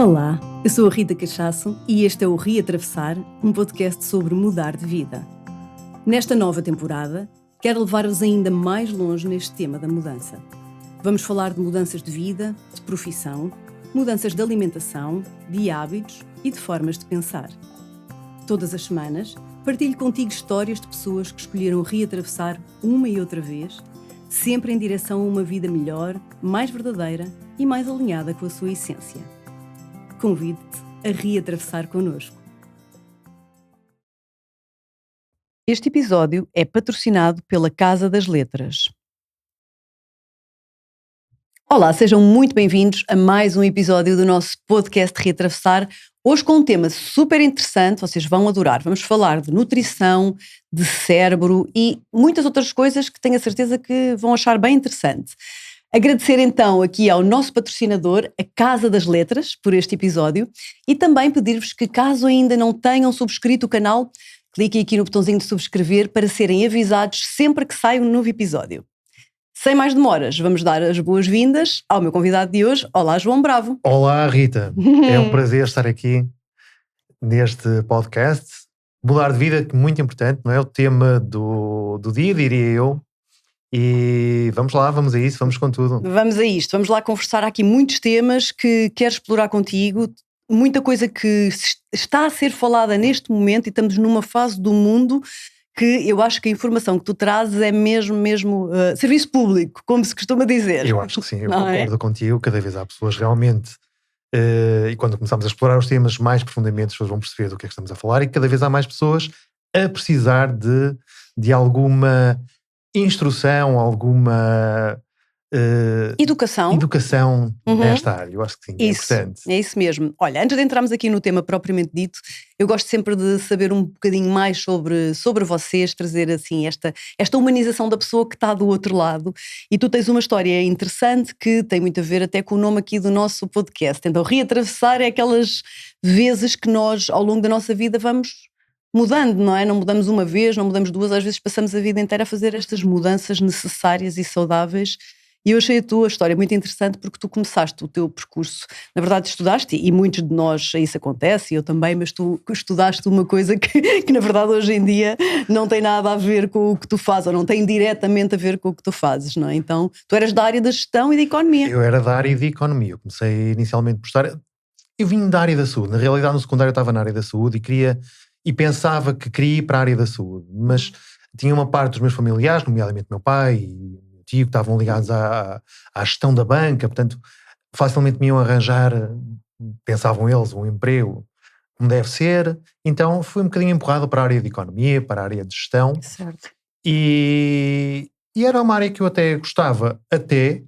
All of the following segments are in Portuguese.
Olá, eu sou a Rita Cachaço e este é o Reatravessar, um podcast sobre mudar de vida. Nesta nova temporada, quero levar-vos ainda mais longe neste tema da mudança. Vamos falar de mudanças de vida, de profissão, mudanças de alimentação, de hábitos e de formas de pensar. Todas as semanas, partilho contigo histórias de pessoas que escolheram reatravessar uma e outra vez, sempre em direção a uma vida melhor, mais verdadeira e mais alinhada com a sua essência. Convido-te a reatravessar connosco. Este episódio é patrocinado pela Casa das Letras. Olá, sejam muito bem-vindos a mais um episódio do nosso podcast Reatravessar. Hoje com um tema super interessante, vocês vão adorar. Vamos falar de nutrição, de cérebro e muitas outras coisas que tenho a certeza que vão achar bem interessante. Agradecer então aqui ao nosso patrocinador, a Casa das Letras, por este episódio e também pedir-vos que, caso ainda não tenham subscrito o canal, cliquem aqui no botãozinho de subscrever para serem avisados sempre que sai um novo episódio. Sem mais demoras, vamos dar as boas-vindas ao meu convidado de hoje. Olá, João Bravo. Olá, Rita. É um prazer estar aqui neste podcast. Mudar de vida, muito importante, não é? O tema do dia, diria eu. E vamos lá, vamos a isso, vamos com tudo. Vamos a isto, vamos lá conversar. Há aqui muitos temas que quero explorar contigo, muita coisa que está a ser falada neste momento e estamos numa fase do mundo que eu acho que a informação que tu trazes é mesmo serviço público, como se costuma dizer. Eu acho que sim, eu concordo contigo, cada vez há pessoas realmente, e quando começamos a explorar os temas mais profundamente, as pessoas vão perceber do que é que estamos a falar e cada vez há mais pessoas a precisar de alguma instrução, alguma educação nesta área. Eu acho que sim, é importante. É isso mesmo. Olha, antes de entrarmos aqui no tema propriamente dito, eu gosto sempre de saber um bocadinho mais sobre vocês, trazer assim esta humanização da pessoa que está do outro lado. E tu tens uma história interessante que tem muito a ver até com o nome aqui do nosso podcast. Então, reatravessar é aquelas vezes que nós, ao longo da nossa vida, vamos mudando, não é? Não mudamos uma vez, não mudamos duas, às vezes passamos a vida inteira a fazer estas mudanças necessárias e saudáveis. E eu achei a tua história muito interessante porque tu começaste o teu percurso, na verdade estudaste, e muitos de nós isso acontece, e eu também, mas tu estudaste uma coisa que na verdade hoje em dia não tem nada a ver com o que tu fazes, ou não tem diretamente a ver com o que tu fazes, não é? Então, tu eras da área da gestão e da economia. Eu era da área de economia, eu comecei inicialmente por estar... Eu vim da área da saúde, na realidade no secundário eu estava na área da saúde e pensava que queria ir para a área da saúde, mas tinha uma parte dos meus familiares, nomeadamente meu pai e meu tio, que estavam ligados à gestão da banca, portanto facilmente me iam arranjar, pensavam eles, um emprego como deve ser, então fui um bocadinho empurrado para a área de economia, para a área de gestão. Certo. E era uma área que eu até gostava, até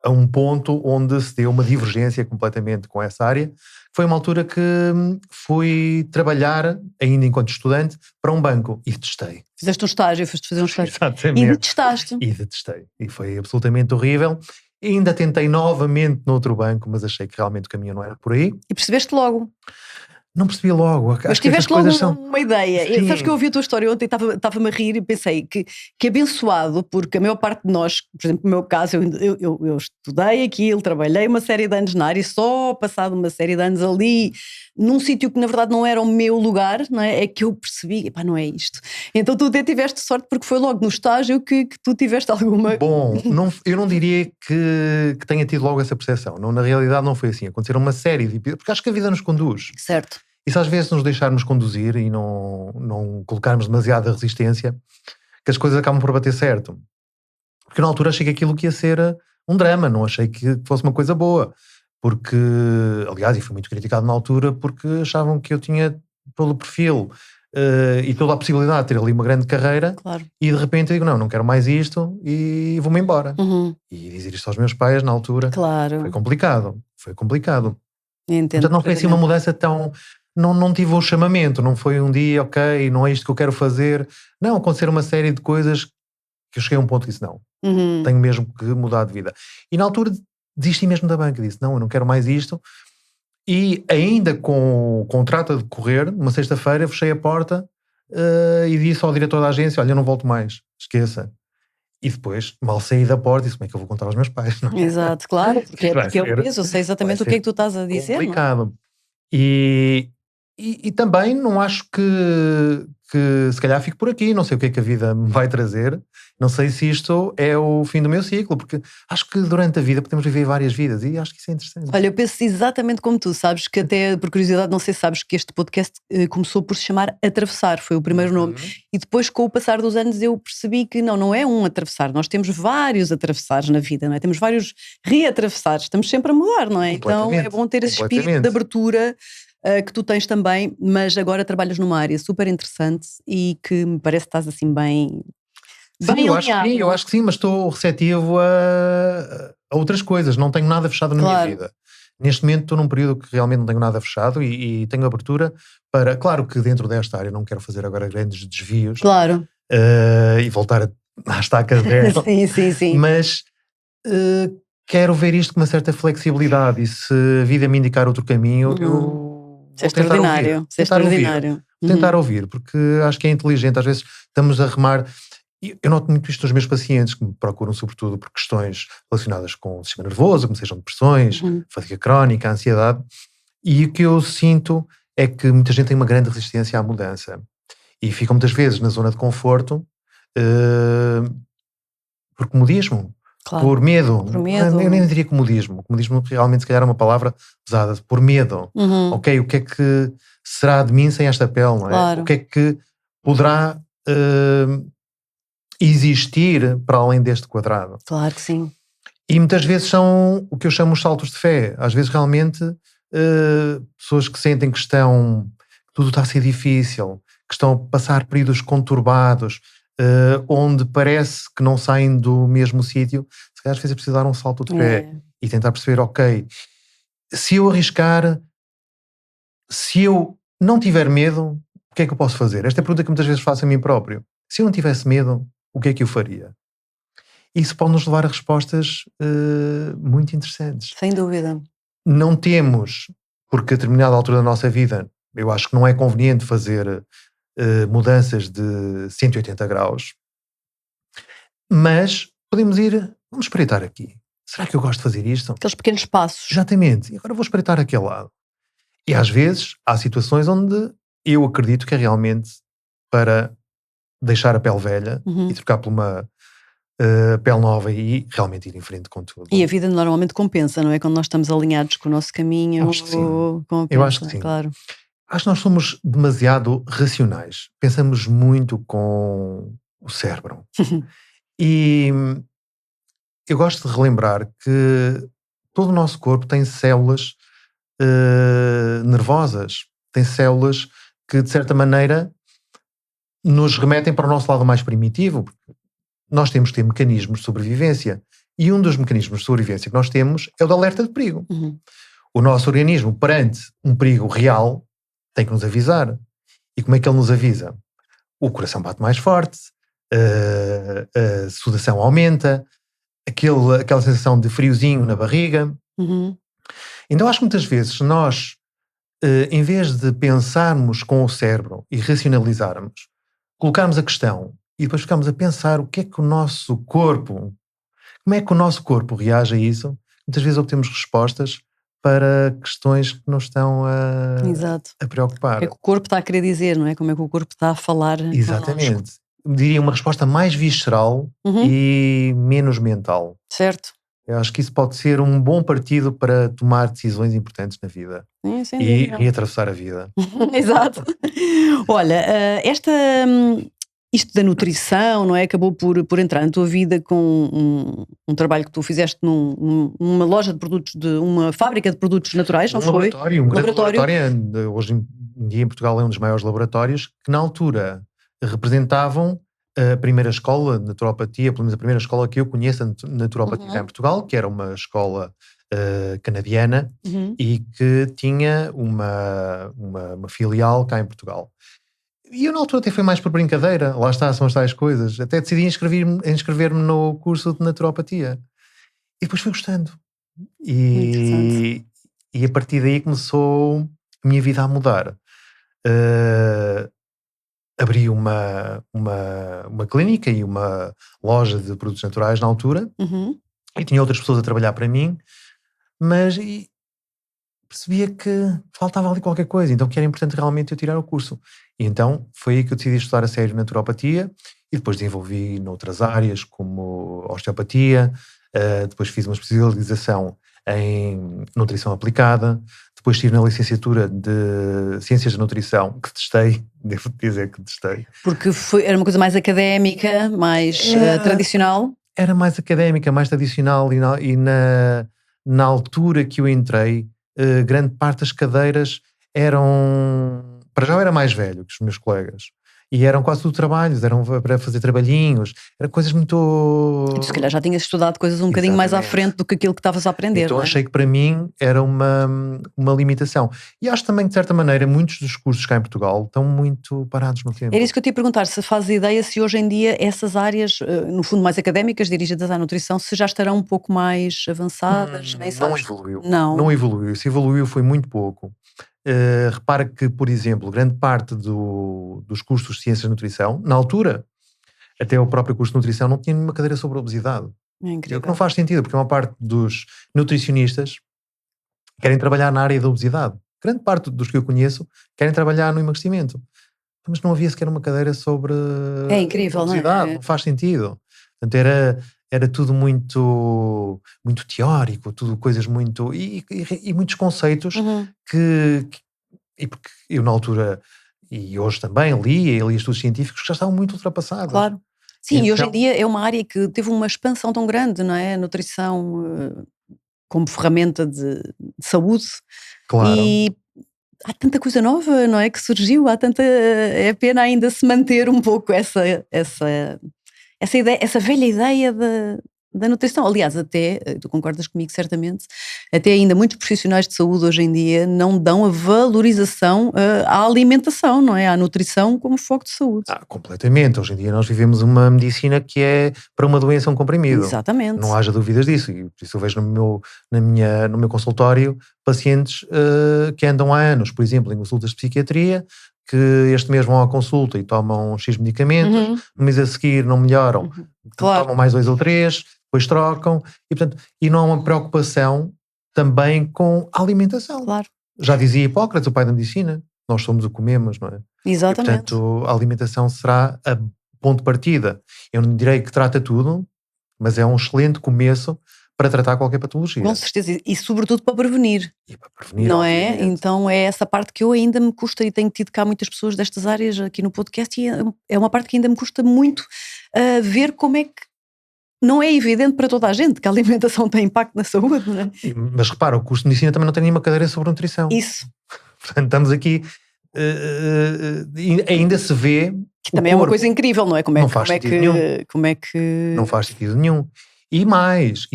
a um ponto onde se deu uma divergência completamente com essa área. Foi uma altura que fui trabalhar, ainda enquanto estudante, para um banco e detestei. Fizeste um estágio, foste fazer um estágio. Exatamente. E detestaste. E detestei. E foi absolutamente horrível. E ainda tentei novamente noutro banco, mas achei que realmente o caminho não era por aí. E percebeste logo? Não percebi logo. Mas tiveste logo uma ideia. Sabes que eu ouvi a tua história ontem e estava-me a rir e pensei que abençoado, porque a maior parte de nós, por exemplo, no meu caso, eu estudei aquilo, trabalhei uma série de anos na área e só passado uma série de anos ali, num sítio que na verdade não era o meu lugar, não é? É que eu percebi, epá, não é isto. Então tu até tiveste sorte porque foi logo no estágio que tu tiveste alguma... Bom, eu não diria que tenha tido logo essa percepção. Não, na realidade não foi assim. Aconteceram uma série de... Porque acho que a vida nos conduz. Certo. E se às vezes nos deixarmos conduzir e não colocarmos demasiada resistência, que as coisas acabam por bater certo. Porque na altura achei que aquilo que ia ser um drama, não achei que fosse uma coisa boa. Porque, aliás, e fui muito criticado na altura porque achavam que eu tinha todo o perfil e toda a possibilidade de ter ali uma grande carreira. Claro. E de repente eu digo, não quero mais isto e vou-me embora. Uhum. E dizer isto aos meus pais na altura foi complicado. Entendo. Portanto não foi assim uma mudança tão... Não tive o chamamento, não foi um dia, ok, não é isto que eu quero fazer. Não, aconteceram uma série de coisas que eu cheguei a um ponto e disse, não, tenho mesmo que mudar de vida. E na altura desisti mesmo da banca, disse, não, eu não quero mais isto. E ainda com o contrato a decorrer, uma sexta-feira, fechei a porta e disse ao diretor da agência, olha, eu não volto mais, esqueça. E depois, mal saí da porta, disse: como é que eu vou contar aos meus pais? Não é? Exato, claro, porque Vai é o ser, peso, eu sei vai exatamente o que é ser que tu estás a dizer, não é? complicado. E, e também não acho que se calhar fico por aqui, não sei o que é que a vida me vai trazer, não sei se isto é o fim do meu ciclo, porque acho que durante a vida podemos viver várias vidas e acho que isso é interessante. Olha, eu penso exatamente como tu, sabes que até, por curiosidade, não sei se sabes que este podcast começou por se chamar Atravessar, foi o primeiro nome. Uhum. E depois, com o passar dos anos, eu percebi que não é um atravessar, nós temos vários atravessares na vida, não é? Temos vários reatravessares, estamos sempre a mudar, não é? Então é Completamente, bom ter esse espírito de completamente. abertura que tu tens também, mas agora trabalhas numa área super interessante e que me parece que estás assim Sim, bem eu acho que alinhado, sim, eu não é? acho que sim, mas estou receptivo a outras coisas, não tenho nada fechado na minha Claro, vida. Neste momento estou num período que realmente não tenho nada fechado e tenho abertura para, claro que dentro desta área não quero fazer agora grandes desvios claro. e voltar à estaca zero, Sim, sim, sim. mas eh, quero ver isto com uma certa flexibilidade e se a vida me indicar outro caminho, Uhum. eu Isso é vou tentar ouvir, extraordinário, isso é extraordinário. Uhum. tentar ouvir, porque acho que é inteligente, às vezes estamos a remar. E eu noto muito isto nos meus pacientes que me procuram, sobretudo por questões relacionadas com o sistema nervoso, como sejam depressões, Uhum. fadiga crónica, ansiedade. E o que eu sinto é que muita gente tem uma grande resistência à mudança e ficam muitas vezes na zona de conforto eh, por comodismo, Claro, por medo. por medo. Eu nem diria comodismo. Comodismo realmente, se calhar, é uma palavra pesada. Por medo. Uhum, Ok, o que é que será de mim sem esta pele, não é? O claro, que é que poderá existir para além deste quadrado? claro que sim. E muitas vezes são o que eu chamo os saltos de fé. Às vezes, realmente, pessoas que sentem que tudo está a ser difícil, que estão a passar períodos conturbados, onde parece que não saem do mesmo sítio, se calhar às vezes é preciso dar um salto de fé É, e tentar perceber, ok, se eu arriscar, se eu não tiver medo, o que é que eu posso fazer? Esta é a pergunta que muitas vezes faço a mim próprio. Se eu não tivesse medo, o que é que eu faria? Isso pode nos levar a respostas muito interessantes. sem dúvida. Não temos, porque a determinada altura da nossa vida, eu acho que não é conveniente fazer mudanças de 180 graus, mas podemos vamos espreitar aqui. Será que eu gosto de fazer isto? Aqueles pequenos passos. Exatamente. E agora vou espreitar aquele lado. E às vezes há situações onde eu acredito que é realmente para deixar a pele velha e Uhum. trocar por uma pele nova e realmente ir em frente com E a tudo. vida normalmente compensa, não é? Quando nós estamos alinhados com o nosso Eu acho que sim. caminho, Eu acho que compensa, sim. claro. Acho que nós somos demasiado racionais. Pensamos muito com o cérebro. E eu gosto de relembrar que todo o nosso corpo tem células nervosas, tem células que, de certa maneira, nos remetem para o nosso lado mais primitivo. Nós temos que ter mecanismos de sobrevivência. E um dos mecanismos de sobrevivência que nós temos é o de alerta de perigo. Uhum. O nosso organismo, perante um perigo real, tem que nos avisar. E como é que ele nos avisa? O coração bate mais forte, a sudação aumenta, aquela sensação de friozinho na barriga. Uhum. Então acho que muitas vezes nós, em vez de pensarmos com o cérebro e racionalizarmos, colocarmos a questão e depois ficamos a pensar o que é que o nosso corpo, como é que o nosso corpo reage a isso, muitas vezes obtemos respostas para questões que nos estão Exato. a O que é preocupar. que o corpo está a querer dizer, não é? Como é que o corpo está a falar connosco. Exatamente. Diria uma resposta mais visceral Uhum. e menos mental. Certo. Eu acho que isso pode ser um bom partido para tomar decisões importantes na vida Sim, sem e dúvida. reatravessar a vida. Exato. Olha, isto da nutrição, não é? Acabou por entrar na tua vida com um trabalho que tu fizeste numa loja de produtos, uma fábrica de produtos naturais, não Um foi? laboratório, um grande Laboratório. laboratório, hoje em dia em Portugal é um dos maiores laboratórios, que na altura representavam a primeira escola de naturopatia, pelo menos a primeira escola que eu conheço de naturopatia cá em Uhum, Portugal, que era uma escola canadiana uhum. e que tinha uma filial cá em Portugal. E eu na altura até foi mais por brincadeira, lá está, são as tais coisas. Até decidi inscrever-me no curso de naturopatia. E depois fui gostando. Interessante. E, e a partir daí começou a minha vida a mudar. Eh, abri uma clínica e uma loja de produtos naturais na altura, e tinha outras pessoas a trabalhar para mim, mas percebia que faltava ali qualquer coisa, então que era importante realmente eu tirar o curso. E então foi aí que eu decidi estudar a sério naturopatia, e depois desenvolvi noutras áreas, como osteopatia, depois fiz uma especialização em nutrição aplicada, depois estive na licenciatura de Ciências da Nutrição, que testei, devo dizer que testei. Porque era uma coisa mais académica, mais tradicional? Era mais académica, mais tradicional, e na altura que eu entrei, grande parte das cadeiras eram... Para já eu era mais velho que os meus colegas. E eram quase tudo trabalhos, eram para fazer trabalhinhos, eram coisas muito... Tu se calhar já tinhas estudado coisas um bocadinho mais à frente do que aquilo que estavas a aprender. Então não é? achei que para mim era uma limitação. E acho também que de certa maneira muitos dos cursos cá em Portugal estão muito parados no tempo. Era isso que eu te ia perguntar, se fazes ideia se hoje em dia essas áreas, no fundo mais académicas, dirigidas à nutrição, se já estarão um pouco mais avançadas? Nem Não sabes? evoluiu. Não. Não evoluiu. Se evoluiu foi muito pouco. Repara que, por exemplo, grande parte dos cursos de Ciências de Nutrição, na altura, até o próprio curso de Nutrição não tinha nenhuma cadeira sobre obesidade. É incrível. O que não faz sentido, porque uma parte dos nutricionistas querem trabalhar na área da obesidade. Grande parte dos que eu conheço querem trabalhar no emagrecimento. Mas não havia sequer uma cadeira sobre É incrível, obesidade. não é? Não faz sentido. Portanto, era tudo muito teórico, tudo coisas muito... E muitos conceitos porque eu na altura, e hoje também, li estudos científicos que já estavam muito ultrapassados. Claro. Sim, e hoje em Então- dia é uma área que teve uma expansão tão grande, não é? A nutrição como ferramenta de saúde. Claro. E há tanta coisa nova, não é? Que surgiu, é pena ainda se manter um pouco essa ideia, essa velha ideia da nutrição. Aliás, até, tu concordas comigo certamente, até ainda muitos profissionais de saúde hoje em dia não dão a valorização à alimentação, não é? À nutrição como foco de saúde. Completamente. Hoje em dia nós vivemos uma medicina que é para uma doença um comprimido. Exatamente. Não haja dúvidas disso. E por isso eu vejo no meu consultório pacientes que andam há anos, por exemplo, em consultas de psiquiatria, que este mês vão à consulta e tomam X medicamentos, no mês a seguir não melhoram, Claro. tomam mais 2 ou 3, depois trocam, e não há uma preocupação também com a alimentação. Claro. Já dizia Hipócrates, o pai da medicina, nós somos o que comemos, não é? Exatamente. E, portanto, a alimentação será a ponto de partida. Eu não direi que trata tudo, mas é um excelente começo para tratar qualquer patologia. Com certeza, e sobretudo para prevenir. E para prevenir, Não é? obviamente. Então é essa parte que eu ainda me custa, e tenho tido cá muitas pessoas destas áreas aqui no podcast, e é uma parte que ainda me custa muito ver como é que não é evidente para toda a gente que a alimentação tem impacto na saúde, não é? Mas repara, o curso de medicina também não tem nenhuma cadeira sobre nutrição. Isso. Portanto, estamos aqui, ainda se vê... Que também é uma coisa incrível, não é? Não faz sentido nenhum. Não faz sentido nenhum. E mais,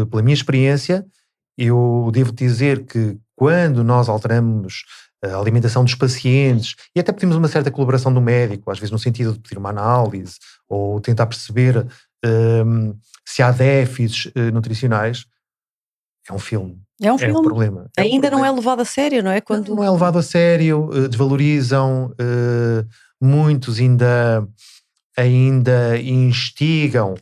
pela minha experiência, eu devo dizer que quando nós alteramos a alimentação dos pacientes, e até pedimos uma certa colaboração do médico, às vezes no sentido de pedir uma análise, ou tentar perceber se há déficits nutricionais, é um filme. É um filme. É um problema. Ainda não é levado a sério, não é? Quando... Não é levado a sério, desvalorizam, muitos ainda instigam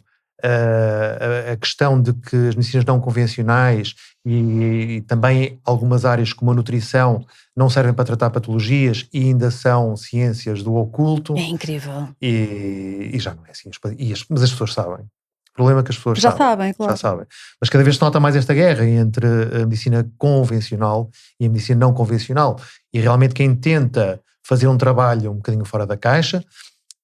a questão de que as medicinas não convencionais e também algumas áreas como a nutrição não servem para tratar patologias e ainda são ciências do oculto. É incrível. E já não é assim. Mas as pessoas sabem. O problema é que as pessoas já sabem, claro. Já sabem. Mas cada vez se nota mais esta guerra entre a medicina convencional e a medicina não convencional. E realmente quem tenta fazer um trabalho um bocadinho fora da caixa,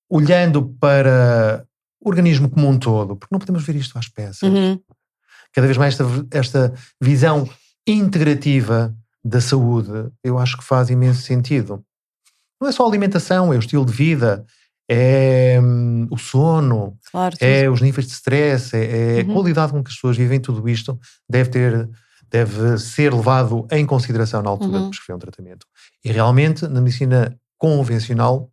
olhando para o organismo como um todo, porque não podemos ver isto às peças. Cada vez mais esta visão integrativa da saúde, eu acho que faz imenso sentido. Não é só a alimentação, é o estilo de vida, é o sono, claro, é os níveis de stress, é a qualidade com que as pessoas vivem. Tudo isto deve ser levado em consideração na altura de prescrever um tratamento. E realmente, na medicina convencional,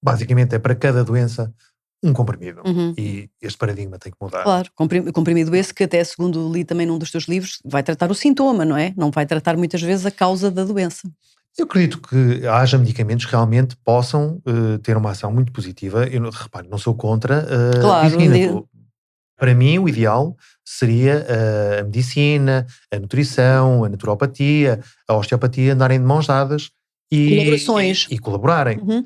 basicamente é para cada doença um comprimido. E este paradigma tem que mudar. Claro, comprimido esse que até, segundo li também num dos teus livros, vai tratar o sintoma, não é? Não vai tratar muitas vezes a causa da doença. Eu acredito que haja medicamentos que realmente possam ter uma ação muito positiva. Eu, repare, não sou contra a Claro, medicina. Para mim, o ideal seria a medicina, a nutrição, a naturopatia, a osteopatia andarem de mãos dadas colaborações. e colaborarem. Uhum.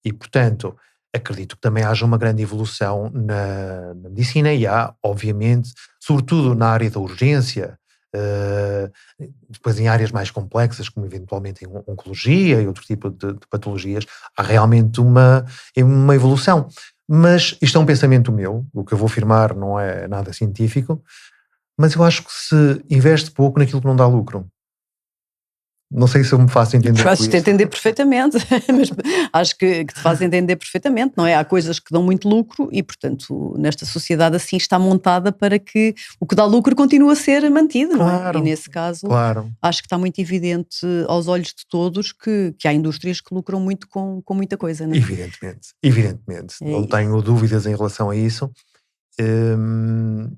E, portanto, acredito que também haja uma grande evolução na medicina e há, obviamente, sobretudo na área da urgência, depois em áreas mais complexas, como eventualmente em oncologia e outro tipo de patologias, há realmente uma evolução. Mas isto é um pensamento meu, o que eu vou afirmar não é nada científico, mas eu acho que se investe pouco naquilo que não dá lucro. Não sei se eu me faço entender com Fazes-te isso. entender perfeitamente, mas acho que te faz entender perfeitamente, não é? Há coisas que dão muito lucro e, portanto, nesta sociedade assim está montada para que o que dá lucro continue a ser mantido, não é? E Claro, nesse caso, claro. acho que está muito evidente aos olhos de todos que há indústrias que lucram muito com muita coisa, não é? Evidentemente. É Não isso. tenho dúvidas em relação a isso.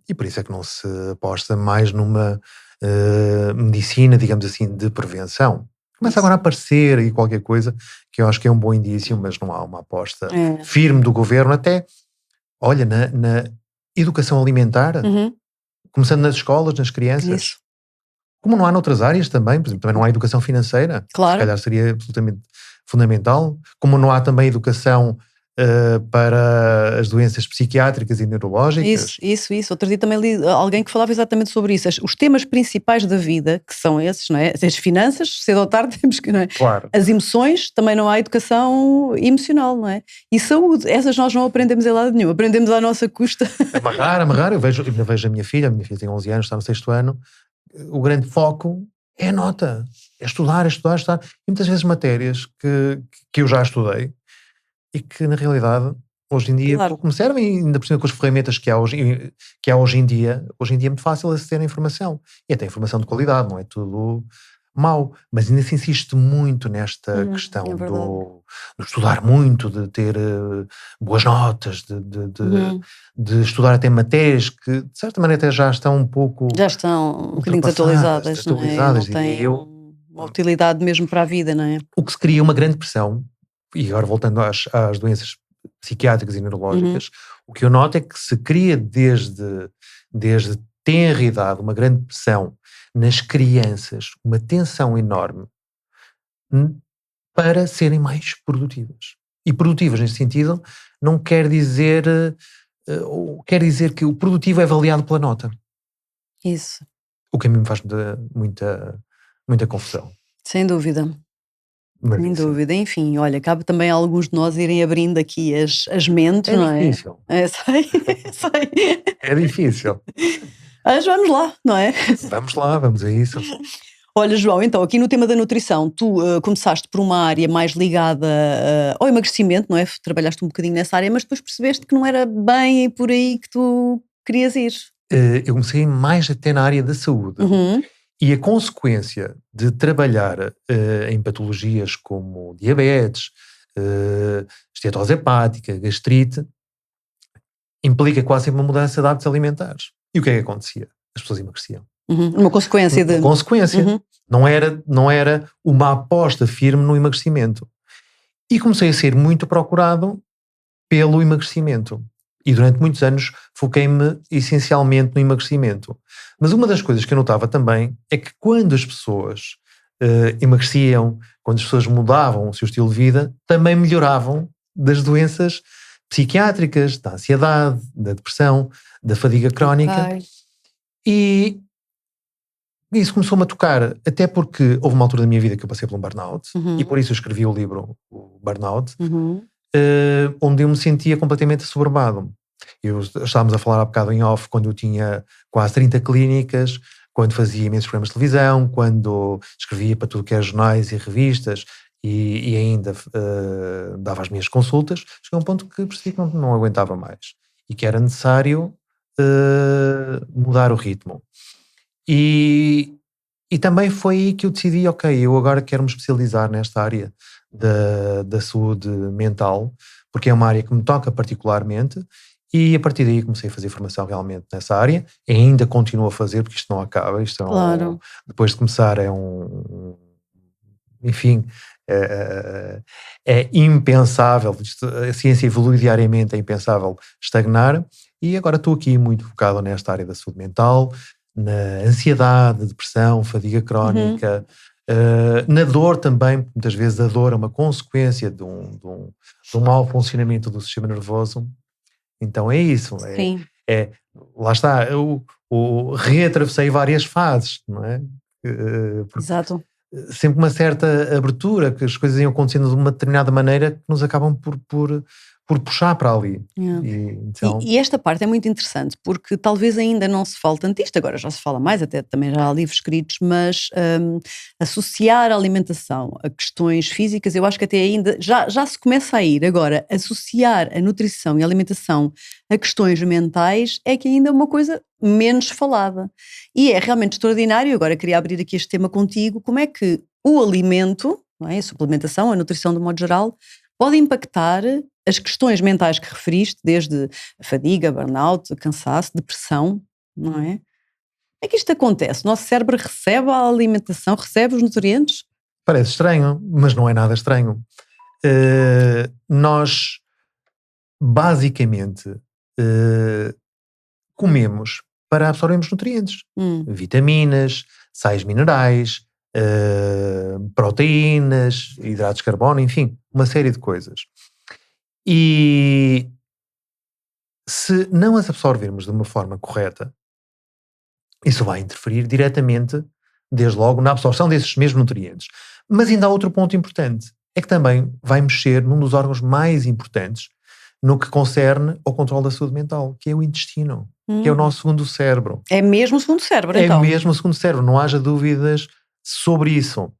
E por isso é que não se aposta mais numa medicina, digamos assim, de prevenção. Começa agora a aparecer aí qualquer coisa que eu acho que é um bom indício, mas não há uma aposta É. firme do governo, até, olha, na educação alimentar, Uhum. começando nas escolas, nas crianças, Isso. como não há noutras áreas também, por exemplo, também não há educação financeira, que se Claro. calhar seria absolutamente fundamental, como não há também educação para as doenças psiquiátricas e neurológicas. Isso. Outro dia também li alguém que falava exatamente sobre isso. Os temas principais da vida, que são esses, não é? As finanças, cedo ou tarde temos que, não é? Claro. As emoções, também não há educação emocional, não é? E saúde, essas nós não aprendemos em lado nenhum, aprendemos à nossa custa. Amarrar, eu ainda vejo a minha filha tem 11 anos, está no 6º ano, o grande foco é a nota, é estudar. E muitas vezes matérias que eu já estudei e que na realidade hoje em dia Claro. pouco me servem, ainda por cima com as ferramentas que há hoje em dia é muito fácil aceder à informação, e até informação de qualidade, não é tudo mau, mas ainda se insiste muito nesta questão É verdade. do estudar muito, de ter boas notas, de estudar até matérias que de certa maneira até já estão um pouco Já estão um bocadinho ultrapassadas, desatualizadas, não é? Não diria têm eu. uma utilidade mesmo para a vida, não é? O que se cria uma grande pressão, e agora voltando às doenças psiquiátricas e neurológicas, o que eu noto é que se cria desde tenra idade uma grande pressão nas crianças, uma tensão enorme para serem mais produtivas. E produtivas neste sentido não quer dizer, quer dizer que o produtivo é avaliado pela nota. Isso. O que a mim me faz muita confusão. Sem dúvida. Mas, Sem enfim, dúvida. Enfim, olha, cabe também a alguns de nós irem abrindo aqui as mentes, é não é? difícil. Sei. É difícil. Mas vamos lá, não é? Vamos lá, vamos a isso. Olha, João, então, aqui no tema da nutrição, tu começaste por uma área mais ligada ao emagrecimento, não é? Trabalhaste um bocadinho nessa área, mas depois percebeste que não era bem por aí que tu querias ir. Eu comecei mais até na área da saúde. Uhum. E a consequência de trabalhar em patologias como diabetes, esteatose hepática, gastrite, implica quase sempre uma mudança de hábitos alimentares. E o que é que acontecia? As pessoas emagreciam. Uma consequência de... Consequência. Uhum. Não era uma aposta firme no emagrecimento. E comecei a ser muito procurado pelo emagrecimento. E durante muitos anos foquei-me essencialmente no emagrecimento. Mas uma das coisas que eu notava também é que quando as pessoas emagreciam, quando as pessoas mudavam o seu estilo de vida, também melhoravam das doenças psiquiátricas, da ansiedade, da depressão, da fadiga crónica. Ok. E isso começou-me a tocar, até porque houve uma altura da minha vida que eu passei por um burnout, e por isso eu escrevi o livro, o Burnout, onde eu me sentia completamente assoberbado. Estávamos a falar há bocado em off, quando eu tinha quase 30 clínicas, quando fazia imensos programas de televisão, quando escrevia para tudo que era jornais e revistas, e ainda dava as minhas consultas, cheguei a um ponto que percebi que não aguentava mais, e que era necessário mudar o ritmo. E também foi aí que eu decidi, ok, eu agora quero me especializar nesta área da saúde mental, porque é uma área que me toca particularmente, e a partir daí comecei a fazer formação realmente nessa área, e ainda continuo a fazer, porque isto não acaba, Claro. depois de começar é um enfim, é impensável, a ciência evolui diariamente, é impensável estagnar, e agora estou aqui muito focado nesta área da saúde mental, na ansiedade, depressão, fadiga crónica, na dor também, muitas vezes a dor é uma consequência de um mau funcionamento do sistema nervoso, então é isso, Sim. lá está, eu reatravessei várias fases, não é? Exato. Sempre uma certa abertura, que as coisas iam acontecendo de uma determinada maneira que nos acabam por puxar para ali. Então, E esta parte é muito interessante, porque talvez ainda não se fale tanto disto, agora já se fala mais, até também já há livros escritos, mas associar a alimentação a questões físicas, eu acho que até ainda já se começa a ir. Agora, associar a nutrição e a alimentação a questões mentais é que ainda é uma coisa menos falada. E é realmente extraordinário, agora queria abrir aqui este tema contigo, como é que o alimento, não é? A suplementação, a nutrição de modo geral, pode impactar as questões mentais que referiste, desde a fadiga, burnout, cansaço, depressão, não é? Como é que isto acontece? O nosso cérebro recebe a alimentação, recebe os nutrientes? parece estranho, mas não é nada estranho. Nós, basicamente, comemos para absorvermos nutrientes. Vitaminas, sais minerais, proteínas, hidratos de carbono, enfim, uma série de coisas. E se não as absorvermos de uma forma correta, isso vai interferir diretamente, desde logo, na absorção desses mesmos nutrientes. Mas ainda há outro ponto importante, é que também vai mexer num dos órgãos mais importantes no que concerne ao controle da saúde mental, que é o intestino, que é o nosso segundo cérebro. É mesmo o segundo cérebro, então? É mesmo o segundo cérebro, não haja dúvidas sobre isso.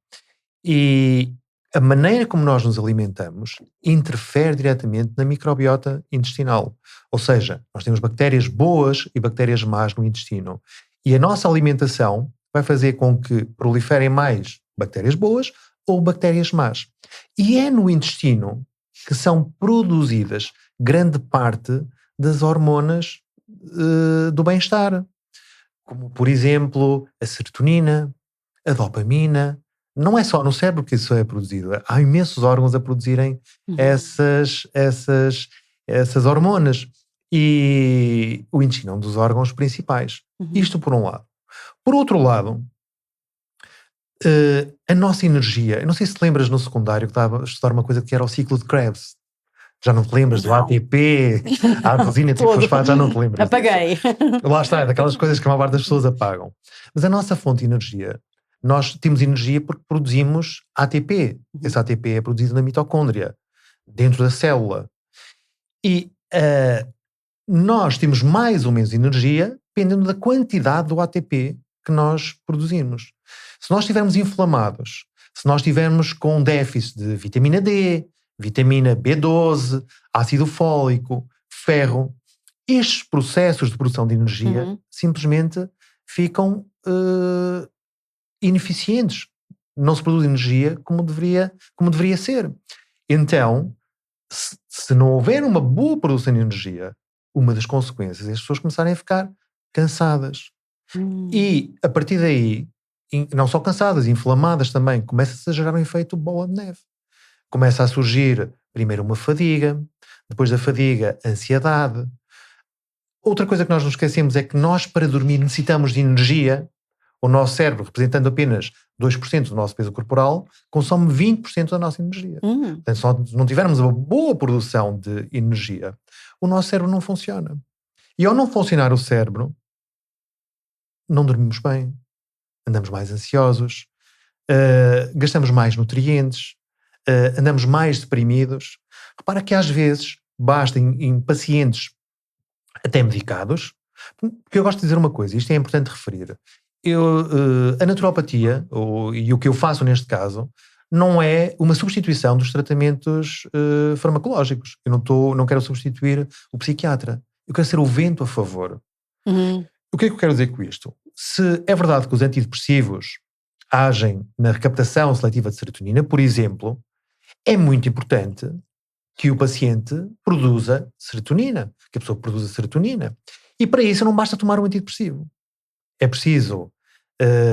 E a maneira como nós nos alimentamos interfere diretamente na microbiota intestinal. Ou seja, nós temos bactérias boas e bactérias más no intestino. E a nossa alimentação vai fazer com que proliferem mais bactérias boas ou bactérias más. E é no intestino que são produzidas grande parte das hormonas do bem-estar. Como, por exemplo, a serotonina, a dopamina. Não é só no cérebro que isso é produzido. Há imensos órgãos a produzirem essas hormonas. E o intestino é um dos órgãos principais. Isto por um lado. Por outro lado, a nossa energia, eu não sei se te lembras no secundário que estava a estudar uma coisa que era o ciclo de Krebs. Já não te lembras do ATP, a adenosina trifosfato, já não te lembras Apaguei. disso. Lá está, é daquelas coisas que a maior parte das pessoas apagam. Mas a nossa fonte de energia, nós temos energia porque produzimos ATP. Esse ATP é produzido na mitocôndria, dentro da célula. E nós temos mais ou menos energia dependendo da quantidade do ATP que nós produzimos. Se nós estivermos inflamados, se nós estivermos com déficit de vitamina D, vitamina B12, ácido fólico, ferro, estes processos de produção de energia simplesmente ficam ineficientes. Não se produz energia como deveria ser. Então, se não houver uma boa produção de energia, uma das consequências é as pessoas começarem a ficar cansadas. E, a partir daí, não só cansadas, inflamadas também, começa-se a gerar um efeito bola de neve. Começa a surgir, primeiro, uma fadiga, depois da fadiga, ansiedade. Outra coisa que nós nos esquecemos é que nós, para dormir, necessitamos de energia. O nosso cérebro, representando apenas 2% do nosso peso corporal, consome 20% da nossa energia. Portanto, se não tivermos uma boa produção de energia, o nosso cérebro não funciona. E ao não funcionar o cérebro, não dormimos bem, andamos mais ansiosos, gastamos mais nutrientes, andamos mais deprimidos. Repara que às vezes basta em pacientes até medicados, porque eu gosto de dizer uma coisa, isto é importante referir. A naturopatia, e o que eu faço neste caso, não é uma substituição dos tratamentos farmacológicos. Eu não quero substituir o psiquiatra. Eu quero ser o vento a favor. O que é que eu quero dizer com isto? Se é verdade que os antidepressivos agem na recaptação seletiva de serotonina, por exemplo, é muito importante que o paciente produza serotonina, que a pessoa produza serotonina. E para isso não basta tomar um antidepressivo. É preciso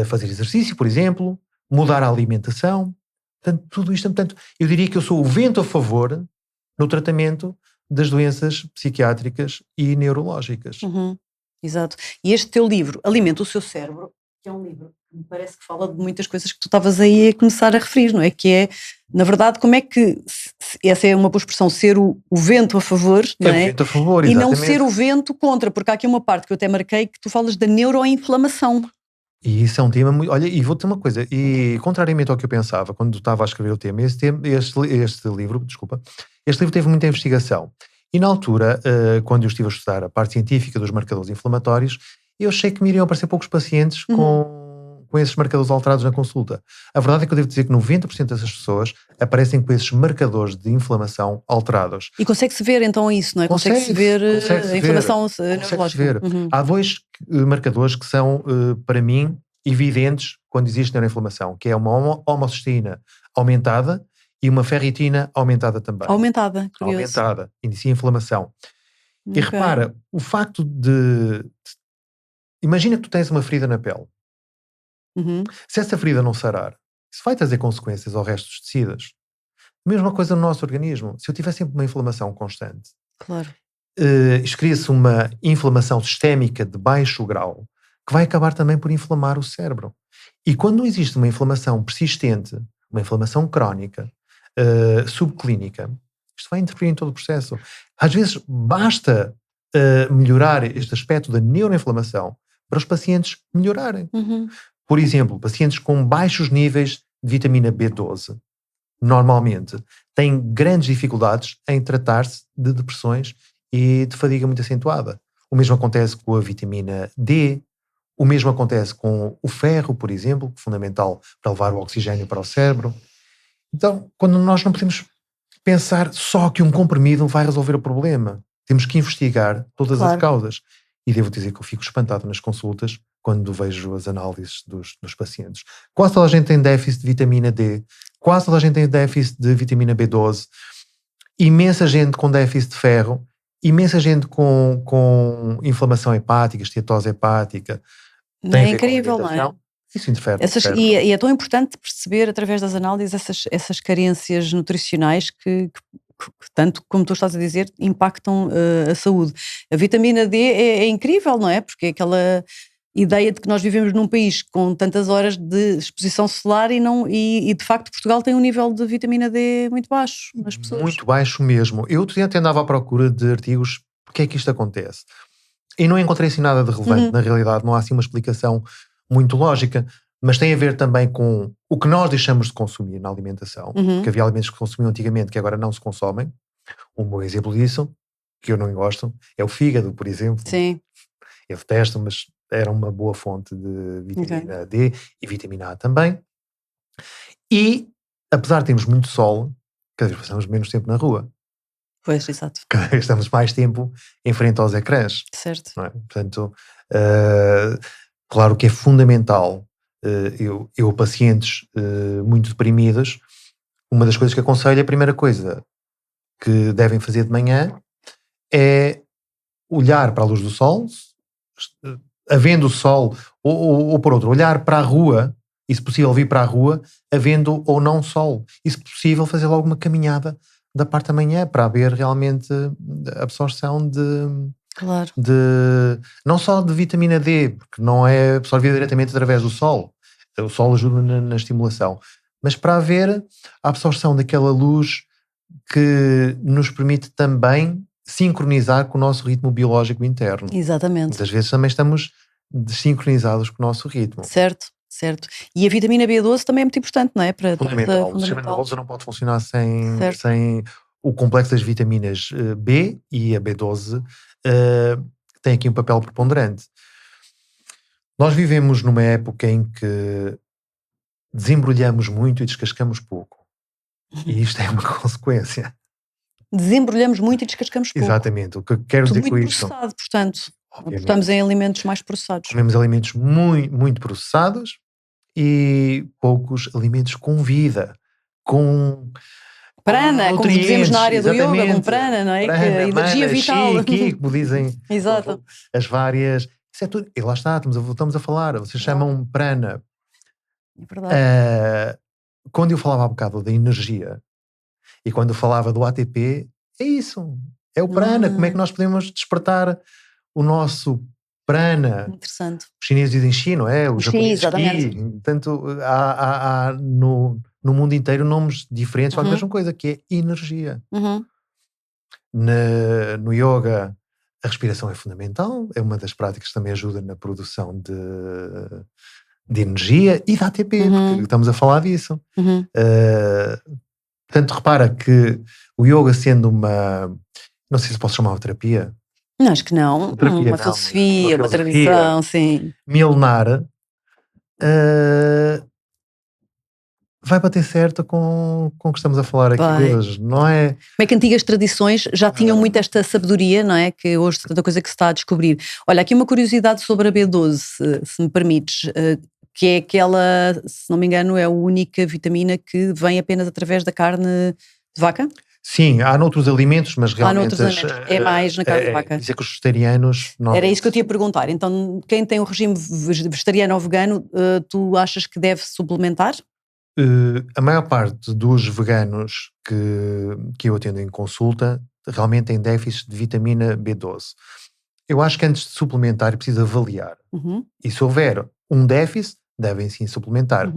fazer exercício, por exemplo, mudar a alimentação, Portanto, tudo isto, portanto, eu diria que eu sou o vento a favor no tratamento das doenças psiquiátricas e neurológicas. Uhum. Exato. E este teu livro, Alimenta o Seu Cérebro, que é um livro que me parece que fala de muitas coisas que tu estavas aí a começar a referir, não é? Que é, na verdade, como é que, essa é uma boa expressão, ser o vento a favor, não É o é? vento a favor, E não exatamente. ser o vento contra, porque há aqui uma parte que eu até marquei que tu falas da neuroinflamação. E isso é um tema muito. Olha, e vou dizer uma coisa, e contrariamente ao que eu pensava quando estava a escrever o tema, este livro, desculpa, este livro teve muita investigação. E na altura, quando eu estive a estudar a parte científica dos marcadores inflamatórios, eu achei que me iriam aparecer poucos pacientes com esses marcadores alterados na consulta. A verdade é que eu devo dizer que 90% dessas pessoas aparecem com esses marcadores de inflamação alterados. E consegue-se ver então isso, não é? Consegue-se ver a inflamação neurológica. Há dois marcadores que são, para mim, evidentes quando existe neuroinflamação, que é uma homocisteína aumentada e uma ferritina aumentada também. Aumentada, curioso. Aumentada, inicia inflamação. E repara, o facto de... Imagina que tu tens uma ferida na pele. Se essa ferida não sarar, isso vai trazer consequências ao resto dos tecidos. Mesma coisa no nosso organismo. Se eu tiver sempre uma inflamação constante, claro, cria-se uma inflamação sistémica de baixo grau, que vai acabar também por inflamar o cérebro. E quando não existe uma inflamação persistente, uma inflamação crónica, subclínica, isto vai interferir em todo o processo. Às vezes basta melhorar este aspecto da neuroinflamação para os pacientes melhorarem. Por exemplo, pacientes com baixos níveis de vitamina B12, normalmente, têm grandes dificuldades em tratar-se de depressões e de fadiga muito acentuada. O mesmo acontece com a vitamina D, o mesmo acontece com o ferro, por exemplo, que é fundamental para levar o oxigênio para o cérebro. Então, quando nós não podemos pensar só que um comprimido vai resolver o problema, temos que investigar todas as causas. E devo dizer que eu fico espantado nas consultas quando vejo as análises dos pacientes. Quase toda a gente tem déficit de vitamina D, quase toda a gente tem déficit de vitamina B12, imensa gente com déficit de ferro, imensa gente com inflamação hepática, esteatose hepática. É incrível, não é? Isso interfere. E é tão importante perceber, através das análises, essas carências nutricionais que, tanto como tu estás a dizer, impactam a saúde. A vitamina D é incrível, não é? Porque é aquela ideia de que nós vivemos num país com tantas horas de exposição solar e de facto Portugal tem um nível de vitamina D muito baixo nas pessoas. Muito baixo mesmo. Eu até andava à procura de artigos, porque é que isto acontece? E não encontrei assim nada de relevante, na realidade, não há assim uma explicação muito lógica, mas tem a ver também com o que nós deixamos de consumir na alimentação, porque havia alimentos que consumiam antigamente que agora não se consomem. Um bom exemplo disso, que eu não gosto, é o fígado, por exemplo. Sim. Eu detesto, mas era uma boa fonte de vitamina D e vitamina A também. E, apesar de termos muito sol, cada vez passamos menos tempo na rua. Pois, exato. Cada vez estamos mais tempo em frente aos ecrãs. Certo. Não é? Portanto, claro que é fundamental, eu pacientes muito deprimidos, uma das coisas que aconselho, a primeira coisa que devem fazer de manhã é olhar para a luz do sol, havendo o sol, ou por outro, olhar para a rua, e se possível vir para a rua, havendo ou não sol, e se possível fazer logo uma caminhada da parte da manhã para haver realmente absorção não só de vitamina D, porque não é absorvida diretamente através do sol, o sol ajuda na estimulação, mas para haver a absorção daquela luz que nos permite também sincronizar com o nosso ritmo biológico interno. Exatamente. Muitas vezes também estamos desincronizados com o nosso ritmo. Certo. E a vitamina B12 também é muito importante, não é? Fundamental. O sistema nervoso não pode funcionar sem o complexo das vitaminas B, e a B12 tem aqui um papel preponderante. Nós vivemos numa época em que desembrulhamos muito e descascamos pouco. E isto é uma consequência. Desembrulhamos muito e descascamos pouco. Exatamente. O que eu quero dizer com isto? Processado, portanto. Estamos em alimentos mais processados. Comemos alimentos muito, muito processados e poucos alimentos com vida, com prana, como dizemos na área do yoga, com prana, não é? Prana, que a energia vital. Chi, como dizem. Exato. As várias... Isso é tudo. E lá está, estamos a falar. Vocês chamam prana. É verdade. quando eu falava há bocado da energia e quando eu falava do ATP, é isso. É o prana. Como é que nós podemos despertar o nosso prana? Interessante. Os chineses dizem chi, não é? Os japoneses exatamente. ki. Portanto, há no mundo inteiro nomes diferentes para a mesma coisa, que é energia. No yoga, a respiração é fundamental, é uma das práticas que também ajuda na produção de energia e da ATP, porque estamos a falar disso. Portanto, repara que o yoga sendo não sei se posso chamar de terapia. Não, acho que não. Uma filosofia, uma tradição, sim. Milenar, vai bater certo com o que estamos a falar aqui hoje, não é? Como é que antigas tradições já tinham muito esta sabedoria, não é? Que hoje tanta coisa que se está a descobrir. Olha, aqui uma curiosidade sobre a B12, se me permites, que é aquela, se não me engano, é a única vitamina que vem apenas através da carne de vaca? Sim, há noutros alimentos, mas realmente é mais na carne de vaca. Isso é que os vegetarianos não. Era isso que eu te ia perguntar. Então, quem tem um regime vegetariano ou vegano, tu achas que deve suplementar? A maior parte dos veganos que eu atendo em consulta realmente tem déficit de vitamina B12. Eu acho que antes de suplementar é preciso avaliar. E se houver um déficit, devem sim suplementar.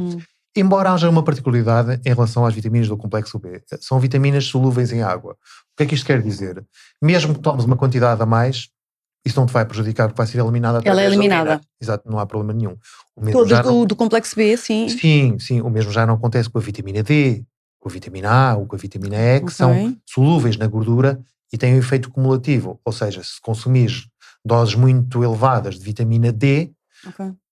Embora haja uma particularidade em relação às vitaminas do complexo B. São vitaminas solúveis em água. O que é que isto quer dizer? Mesmo que tomes uma quantidade a mais, isso não te vai prejudicar porque vai ser eliminada. Ela é eliminada. Exato, não há problema nenhum. Todas do complexo B, sim. Sim. O mesmo já não acontece com a vitamina D, com a vitamina A ou com a vitamina E, que são solúveis na gordura e têm um efeito cumulativo. Ou seja, se consumires doses muito elevadas de vitamina D,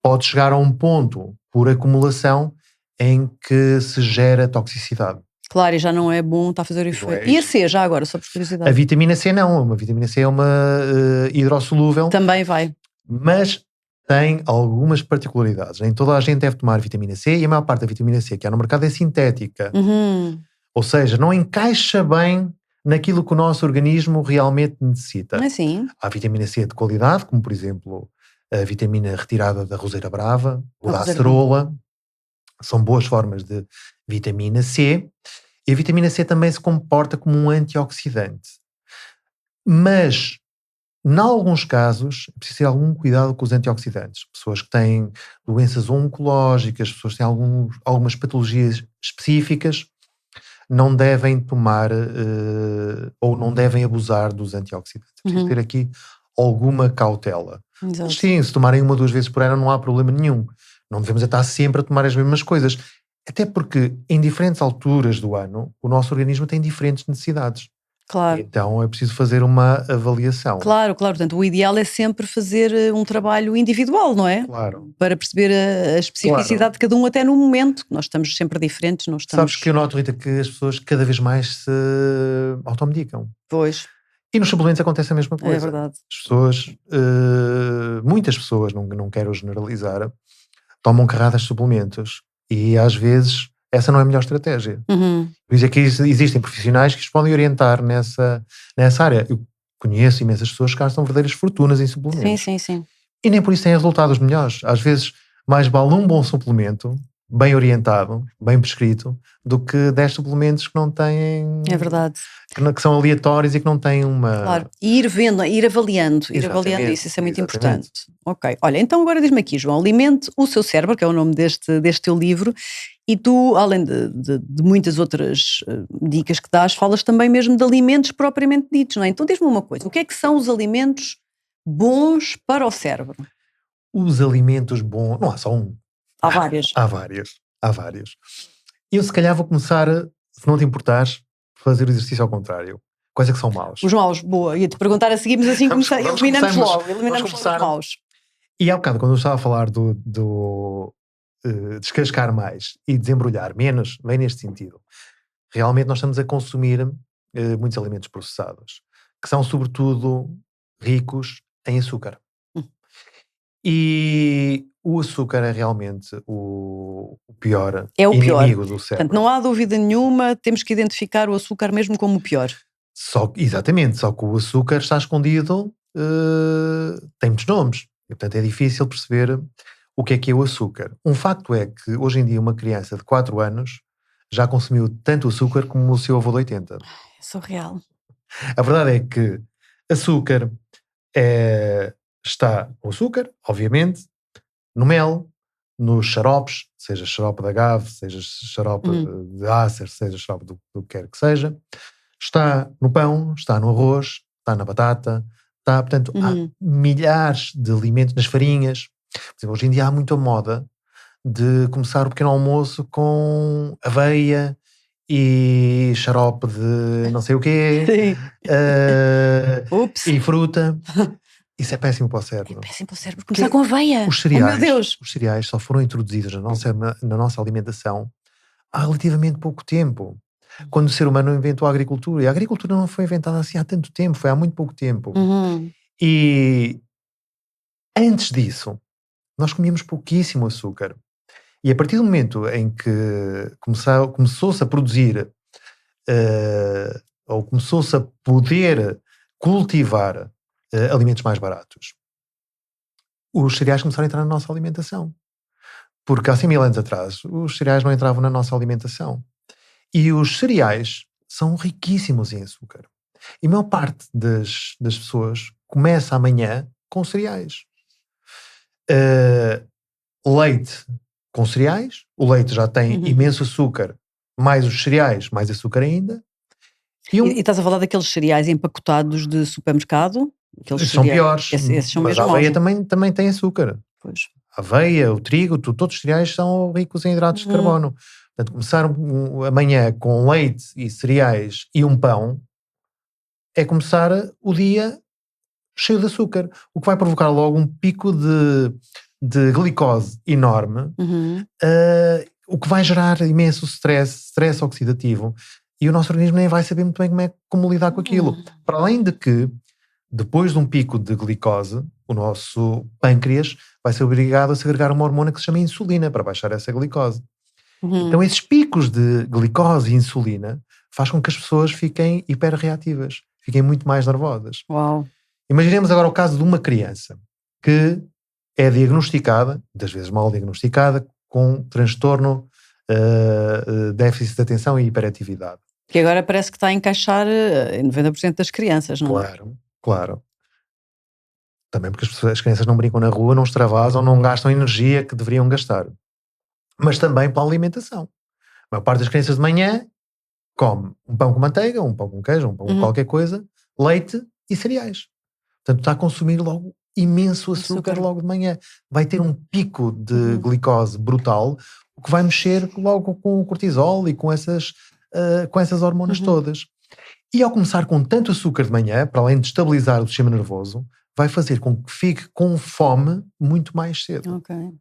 pode chegar a um ponto, por acumulação, em que se gera toxicidade. Claro, e já não é bom estar a fazer o efeito. E a C, já agora, só por curiosidade? A vitamina C não. A vitamina C é uma hidrossolúvel. Também vai. Mas tem algumas particularidades. Nem toda a gente deve tomar vitamina C e a maior parte da vitamina C que há no mercado é sintética. Ou seja, não encaixa bem naquilo que o nosso organismo realmente necessita. Sim. Há vitamina C de qualidade, como por exemplo a vitamina retirada da roseira brava, ou da acerola. São boas formas de vitamina C. E a vitamina C também se comporta como um antioxidante. Mas, em alguns casos, é preciso ter algum cuidado com os antioxidantes. Pessoas que têm doenças oncológicas, pessoas que têm algumas patologias específicas, não devem tomar ou não devem abusar dos antioxidantes. É preciso ter aqui alguma cautela. Mas sim, se tomarem 1 ou 2 vezes por ano não há problema nenhum. Não devemos estar sempre a tomar as mesmas coisas. Até porque, em diferentes alturas do ano, o nosso organismo tem diferentes necessidades. Claro. Então é preciso fazer uma avaliação. Claro. Portanto, o ideal é sempre fazer um trabalho individual, não é? Claro. Para perceber a especificidade de cada um, até no momento. Nós estamos sempre diferentes. Não estamos... Sabes que eu noto, Rita, que as pessoas cada vez mais se automedicam. Pois. E nos suplementos acontece a mesma coisa. É verdade. As pessoas, muitas pessoas, não quero generalizar, tomam carradas de suplementos e às vezes essa não é a melhor estratégia. Por isso é que existem profissionais que os podem orientar nessa área. Eu conheço imensas pessoas que gastam verdadeiras fortunas em suplementos. Sim. E nem por isso têm resultados melhores. Às vezes mais vale um bom suplemento, bem orientado, bem prescrito, do que 10 suplementos que não têm... É verdade. Que são aleatórios e que não têm uma... Claro, e ir vendo, ir avaliando isso é muito importante. Ok, olha, então agora diz-me aqui, João, Alimente o Seu Cérebro, que é o nome deste teu livro, e tu, além de muitas outras dicas que dás, falas também mesmo de alimentos propriamente ditos, não é? Então diz-me uma coisa, o que é que são os alimentos bons para o cérebro? Os alimentos bons, não há só um. Há vários. Há vários. Eu se calhar vou começar, se não te importares, fazer o exercício ao contrário. Quais é que são maus? Os maus, boa. Ia-te perguntar a seguir, mas assim eliminamos logo os maus. E há bocado, quando eu estava a falar do descascar mais e desembrulhar menos, vem neste sentido. Realmente nós estamos a consumir muitos alimentos processados, que são sobretudo ricos em açúcar. E o açúcar é realmente o pior inimigo do cérebro. Portanto, não há dúvida nenhuma, temos que identificar o açúcar mesmo como o pior. Exatamente, só que o açúcar está escondido, tem muitos nomes. E, portanto, é difícil perceber o que é o açúcar. Um facto é que, hoje em dia, uma criança de 4 anos já consumiu tanto açúcar como o seu avô de 80. É surreal. A verdade é que açúcar está no açúcar, obviamente, no mel, nos xaropes, seja xarope de agave, seja xarope de ácer, seja xarope do que quer que seja. Está no pão, está no arroz, está na batata, está, portanto, há milhares de alimentos, nas farinhas. Por exemplo, hoje em dia há muito a moda de começar o pequeno almoço com aveia e xarope de não sei o quê, e fruta. Isso é péssimo para o cérebro. É péssimo para o cérebro. Começar com aveia. Os cereais, oh, meu Deus. Os cereais só foram introduzidos na nossa alimentação há relativamente pouco tempo. Quando o ser humano inventou a agricultura. E a agricultura não foi inventada assim há tanto tempo, foi há muito pouco tempo. E antes disso, nós comíamos pouquíssimo açúcar. E a partir do momento em que começou-se a produzir, ou começou-se a poder cultivar alimentos mais baratos, os cereais começaram a entrar na nossa alimentação. Porque há 100 mil anos atrás, os cereais não entravam na nossa alimentação. E os cereais são riquíssimos em açúcar. E a maior parte das pessoas começa amanhã com cereais. Leite com cereais. O leite já tem imenso açúcar, mais os cereais, mais açúcar ainda. E estás a falar daqueles cereais empacotados de supermercado? São piores, esses são mas mesmo a aveia também tem açúcar. Pois. A aveia, o trigo, todos os cereais são ricos em hidratos de carbono. Portanto, começar amanhã com leite e cereais e um pão é começar o dia cheio de açúcar, o que vai provocar logo um pico de glicose enorme, o que vai gerar imenso stress oxidativo, e o nosso organismo nem vai saber muito bem como lidar com aquilo. Para além de que, depois de um pico de glicose, o nosso pâncreas vai ser obrigado a segregar uma hormona que se chama insulina para baixar essa glicose. Então esses picos de glicose e insulina faz com que as pessoas fiquem hiperreativas, fiquem muito mais nervosas. Uau. Imaginemos agora o caso de uma criança que é diagnosticada, muitas vezes mal diagnosticada, com transtorno, déficit de atenção e hiperatividade. Que agora parece que está a encaixar em 90% das crianças, não é? Claro. Também porque as crianças não brincam na rua, não extravasam, não gastam energia que deveriam gastar. Mas também para a alimentação. A maior parte das crianças de manhã come um pão com manteiga, um pão com queijo, um pão com qualquer coisa, leite e cereais. Portanto, está a consumir logo imenso açúcar logo de manhã. Vai ter um pico de glicose brutal, o que vai mexer logo com o cortisol e com essas hormonas todas. E ao começar com tanto açúcar de manhã, para além de estabilizar o sistema nervoso, vai fazer com que fique com fome muito mais cedo. Okay.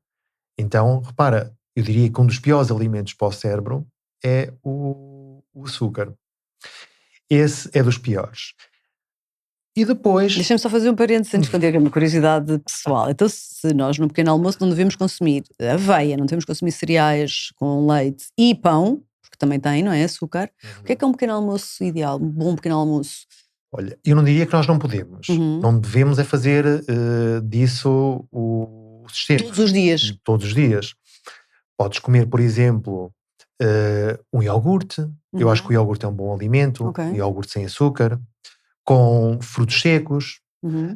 Então, repara, eu diria que um dos piores alimentos para o cérebro é o açúcar. Esse é dos piores. E depois... Deixa-me só fazer um parênteses antes de contar uma curiosidade pessoal. Então, se nós no pequeno almoço não devemos consumir aveia, não devemos consumir cereais com leite e pão, porque também tem, não é? Açúcar. O que é um pequeno almoço ideal? Um bom pequeno almoço? Olha, eu não diria que nós não podemos. Não devemos é fazer disso o sistema. Todos os dias. Todos os dias. Podes comer, por exemplo, um iogurte. Eu acho que o iogurte é um bom alimento. Um iogurte sem açúcar. Com frutos secos.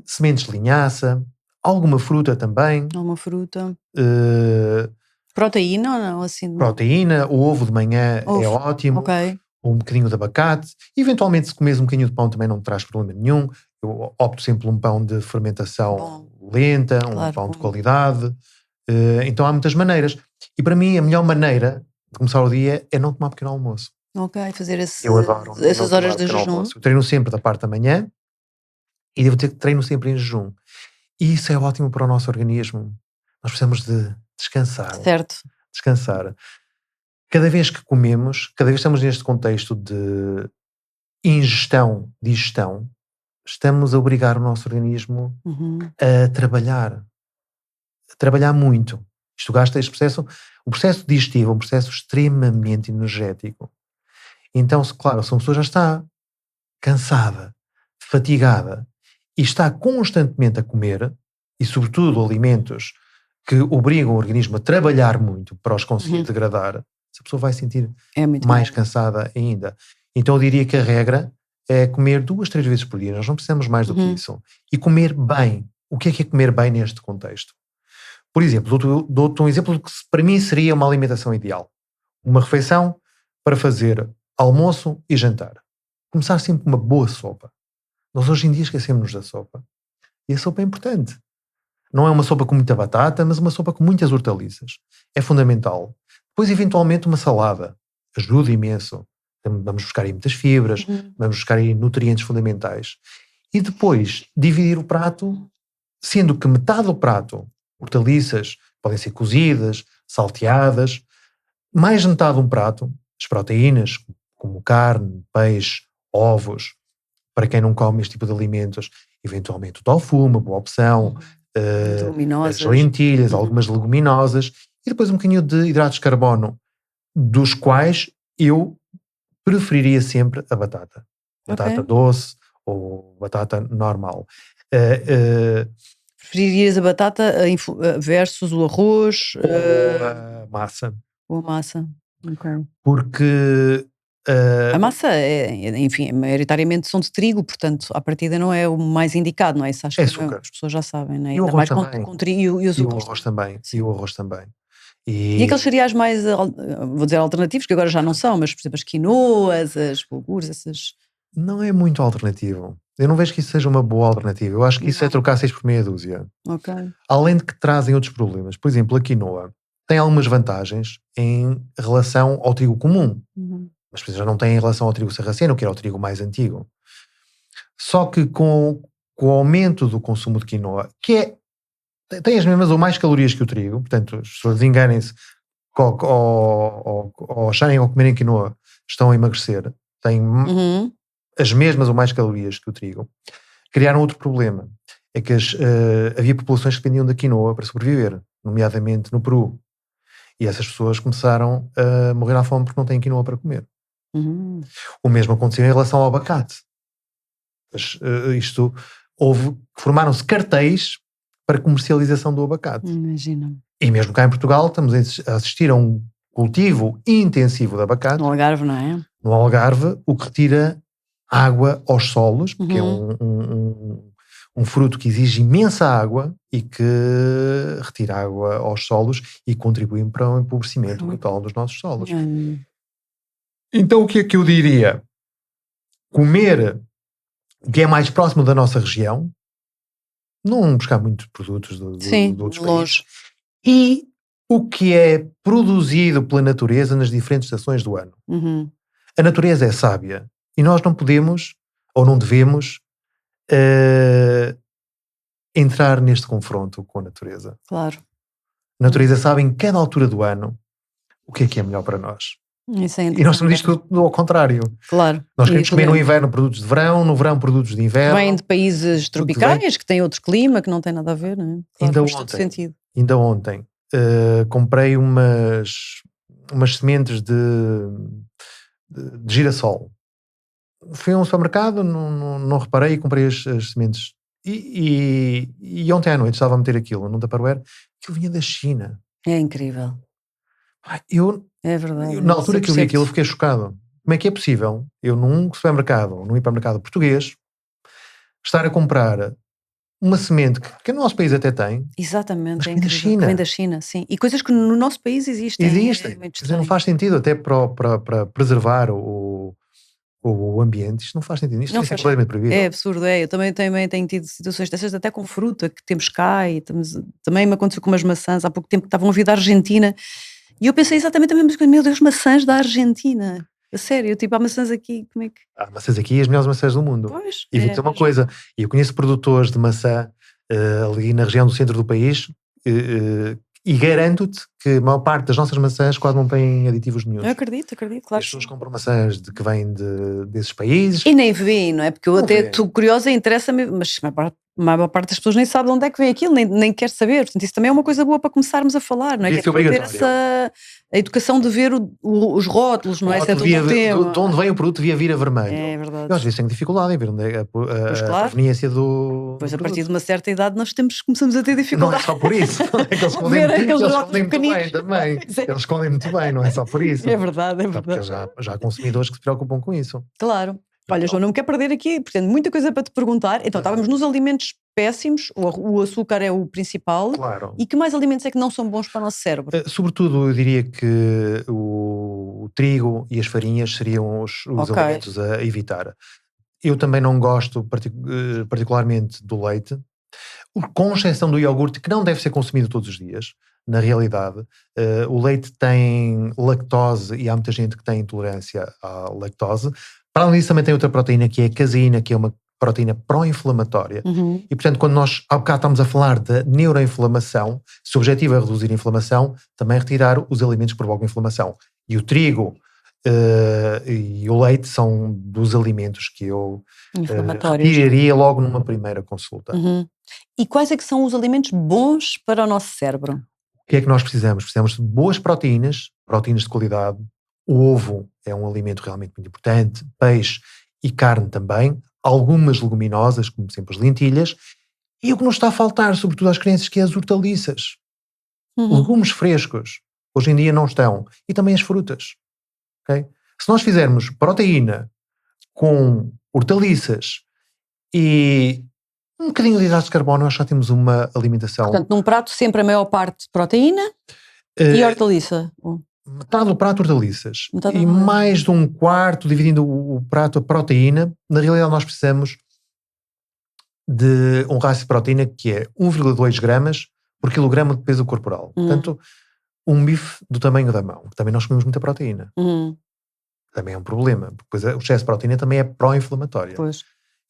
Sementes de linhaça. Alguma fruta também. Alguma fruta. Proteína ou não? Assim, proteína. O ovo de manhã é ótimo. Um bocadinho de abacate. Eventualmente, se comes um bocadinho de pão também não traz problema nenhum. Eu opto sempre por um pão de fermentação lenta, um pão de qualidade. Então há muitas maneiras. E para mim a melhor maneira de começar o dia é não tomar pequeno almoço. Fazer eu adoro essas horas de jejum. Eu treino sempre da parte da manhã e devo ter que treino sempre em jejum. E isso é ótimo para o nosso organismo. Nós precisamos de descansar. Certo. Descansar. Cada vez que comemos, cada vez que estamos neste contexto de ingestão, digestão, estamos a obrigar o nosso organismo a trabalhar muito. Isto gasta este processo, o processo digestivo é um processo extremamente energético. Então, claro, se uma pessoa já está cansada, fatigada e está constantemente a comer, e sobretudo alimentos que obrigam o organismo a trabalhar muito para os conseguir degradar, se a pessoa vai sentir É muito mais mal. cansada ainda. Então eu diria que a regra é comer 2, 3 vezes por dia, nós não precisamos mais do que isso. E comer bem. O que é comer bem neste contexto? Por exemplo, dou-te um exemplo do que para mim seria uma alimentação ideal. Uma refeição para fazer almoço e jantar. Começar sempre com uma boa sopa. Nós hoje em dia esquecemos-nos da sopa. E a sopa é importante. Não é uma sopa com muita batata, mas uma sopa com muitas hortaliças. É fundamental. Depois, eventualmente, uma salada. Ajuda imenso. Vamos buscar aí muitas fibras, vamos buscar aí nutrientes fundamentais. E depois, dividir o prato, sendo que metade do prato, hortaliças, podem ser cozidas, salteadas, mais metade de um prato, as proteínas, como carne, peixe, ovos, para quem não come este tipo de alimentos, eventualmente o tofu, uma boa opção, as lentilhas, algumas leguminosas, e depois um bocadinho de hidratos de carbono, dos quais eu preferiria sempre a batata. Batata doce ou batata normal. Preferirias a batata versus o arroz? Ou a massa. Ou a massa, Porque... a massa, enfim, maioritariamente são de trigo, portanto, à partida não é o mais indicado, não é? Isso acho que açúcar. As pessoas já sabem, não é? E o arroz também. Com trigo e o açúcar. E o arroz também. E aqueles cereais mais, vou dizer alternativos, que agora já não são, mas por exemplo as quinoas, as bulgures, essas... Não é muito alternativo. Eu não vejo que isso seja uma boa alternativa. Eu acho que isso é trocar 6 por meia dúzia. Além de que trazem outros problemas. Por exemplo, a quinoa tem algumas vantagens em relação ao trigo comum. Mas por exemplo, já não tem em relação ao trigo sarraceno, que era o trigo mais antigo. Só que com o aumento do consumo de quinoa, que tem as mesmas ou mais calorias que o trigo, portanto, as pessoas enganem-se ou acharem ao comerem quinoa estão a emagrecer, têm as mesmas ou mais calorias que o trigo, criaram outro problema. É que havia populações que dependiam da quinoa para sobreviver, nomeadamente no Peru. E essas pessoas começaram a morrer à fome porque não têm quinoa para comer. O mesmo aconteceu em relação ao abacate. Formaram-se cartéis para comercialização do abacate. Imagina. E mesmo cá em Portugal estamos a assistir a um cultivo intensivo de abacate. No Algarve, não é? No Algarve, o que retira água aos solos, porque é um fruto que exige imensa água e que retira água aos solos e contribui para o empobrecimento total dos nossos solos. Então o que é que eu diria? Comer o que é mais próximo da nossa região, não buscar muitos produtos de outros países, e o que é produzido pela natureza nas diferentes estações do ano. A natureza é sábia e nós não podemos ou não devemos entrar neste confronto com a natureza. Claro. A natureza sabe em cada altura do ano o que é melhor para nós. E nós temos isto tudo ao contrário. Claro. Nós queremos comer no inverno produtos de verão, no verão produtos de inverno. Vêm de países tropicais que têm outro clima, que não tem nada a ver, não é? Claro, ainda ontem comprei umas sementes de girassol. Fui a um supermercado, não reparei e comprei as sementes. E ontem à noite estava a meter aquilo num Tupperware, que vinha da China. É incrível. É verdade. Na altura que eu vi aquilo, fiquei chocado. Como é que é possível eu num supermercado, num hipermercado português, estar a comprar uma semente que no nosso país até tem. Exatamente, mas vem da China, sim. E coisas que no nosso país existem. Não faz sentido até para preservar o ambiente. Isto não faz sentido. Isto é completamente proibido. É absurdo, Eu também tenho tido situações dessas, até com fruta que temos cá. E também me aconteceu com umas maçãs há pouco tempo que estavam a vir da Argentina. E eu pensei exatamente a mesma coisa. Meu Deus, maçãs da Argentina. A sério, há maçãs aqui, como é que... Há maçãs aqui, as melhores maçãs do mundo. Pois, e vou dizer uma coisa, eu conheço produtores de maçã ali na região do centro do país e garanto-te que a maior parte das nossas maçãs quase não têm aditivos nenhum. Eu acredito, claro. As pessoas compram maçãs que vêm desses países. E nem veem, não é? Porque eu até estou curiosa e interessa-me, mas a maior parte das pessoas nem sabe de onde é que vem aquilo, nem quer saber. Portanto, isso também é uma coisa boa para começarmos a falar, não é? Que é ter a educação de ver os rótulos, não é? Isso é todo um tema. De onde vem o produto devia vir a vermelho. É verdade. Eu às vezes tenho dificuldade em ver onde é a proveniência Pois a partir de uma certa idade nós começamos a ter dificuldade. Não é só por isso. Ver aqueles rótulos pequeninos bem também. Eles escondem muito bem, não é só por isso. É verdade, é Porque verdade. já há consumidores que se preocupam com isso. Claro. Olha, João, não me quero perder aqui, portanto, muita coisa para te perguntar. Então, estávamos nos alimentos péssimos, o açúcar é o principal. Claro. E que mais alimentos é que não são bons para o nosso cérebro? Sobretudo, eu diria que o trigo e as farinhas seriam os alimentos a evitar. Eu também não gosto particularmente do leite, com exceção do iogurte, que não deve ser consumido todos os dias. Na realidade, o leite tem lactose e há muita gente que tem intolerância à lactose. Para além disso, também tem outra proteína que é a caseína, que é uma proteína pró-inflamatória. E, portanto, quando nós, há bocado, estamos a falar da neuroinflamação, se o objetivo é reduzir a inflamação, também retirar os alimentos que provocam inflamação. E o trigo e o leite são dos alimentos que eu retiraria logo numa primeira consulta. E quais é que são os alimentos bons para o nosso cérebro? O que é que nós precisamos? Precisamos de boas proteínas de qualidade. O ovo é um alimento realmente muito importante, peixe e carne também, algumas leguminosas, como sempre as lentilhas, e o que nos está a faltar, sobretudo às crianças, que é as hortaliças. Legumes frescos, hoje em dia não estão, e também as frutas. Okay? Se nós fizermos proteína com hortaliças e um bocadinho de hidratos de carbono, nós já temos uma alimentação. Portanto, num prato sempre a maior parte proteína e hortaliça. Metade do prato hortaliças e mais de um quarto dividindo o prato a proteína. Na realidade nós precisamos de um rácio de proteína que é 1,2 gramas por quilograma de peso corporal. Portanto, um bife do tamanho da mão. Também nós comemos muita proteína. Também é um problema, porque o excesso de proteína também é pró-inflamatória.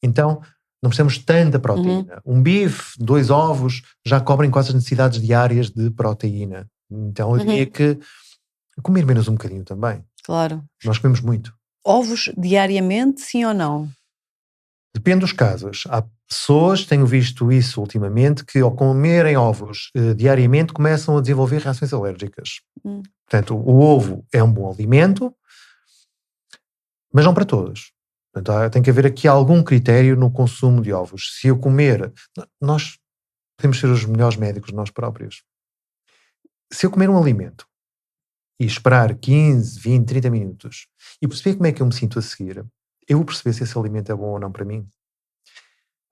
Então não precisamos tanta proteína. Um bife, 2 ovos já cobrem quase as necessidades diárias de proteína. Então eu diria que comer menos um bocadinho também. Claro. Nós comemos muito. Ovos diariamente, sim ou não? Depende dos casos. Há pessoas, tenho visto isso ultimamente, que ao comerem ovos diariamente começam a desenvolver reações alérgicas. Portanto, o ovo é um bom alimento, mas não para todos. Portanto, tem que haver aqui algum critério no consumo de ovos. Se eu comer... Nós podemos ser os melhores médicos nós próprios. Se eu comer um alimento e esperar 15, 20, 30 minutos e perceber como é que eu me sinto a seguir, eu vou perceber se esse alimento é bom ou não para mim.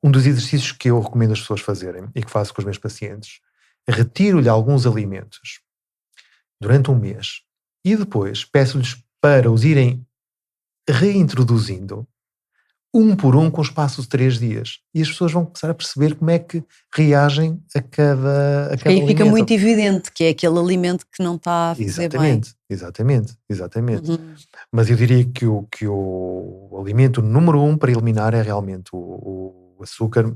Um dos exercícios que eu recomendo as pessoas fazerem e que faço com os meus pacientes, retiro-lhe alguns alimentos durante um mês e depois peço-lhes para os irem reintroduzindo um por um com o espaço de 3 dias. E as pessoas vão começar a perceber como é que reagem a cada alimento. Aí fica muito evidente que é aquele alimento que não está a fazer bem. Exatamente. Mas eu diria que o alimento número 1 para eliminar é realmente o açúcar.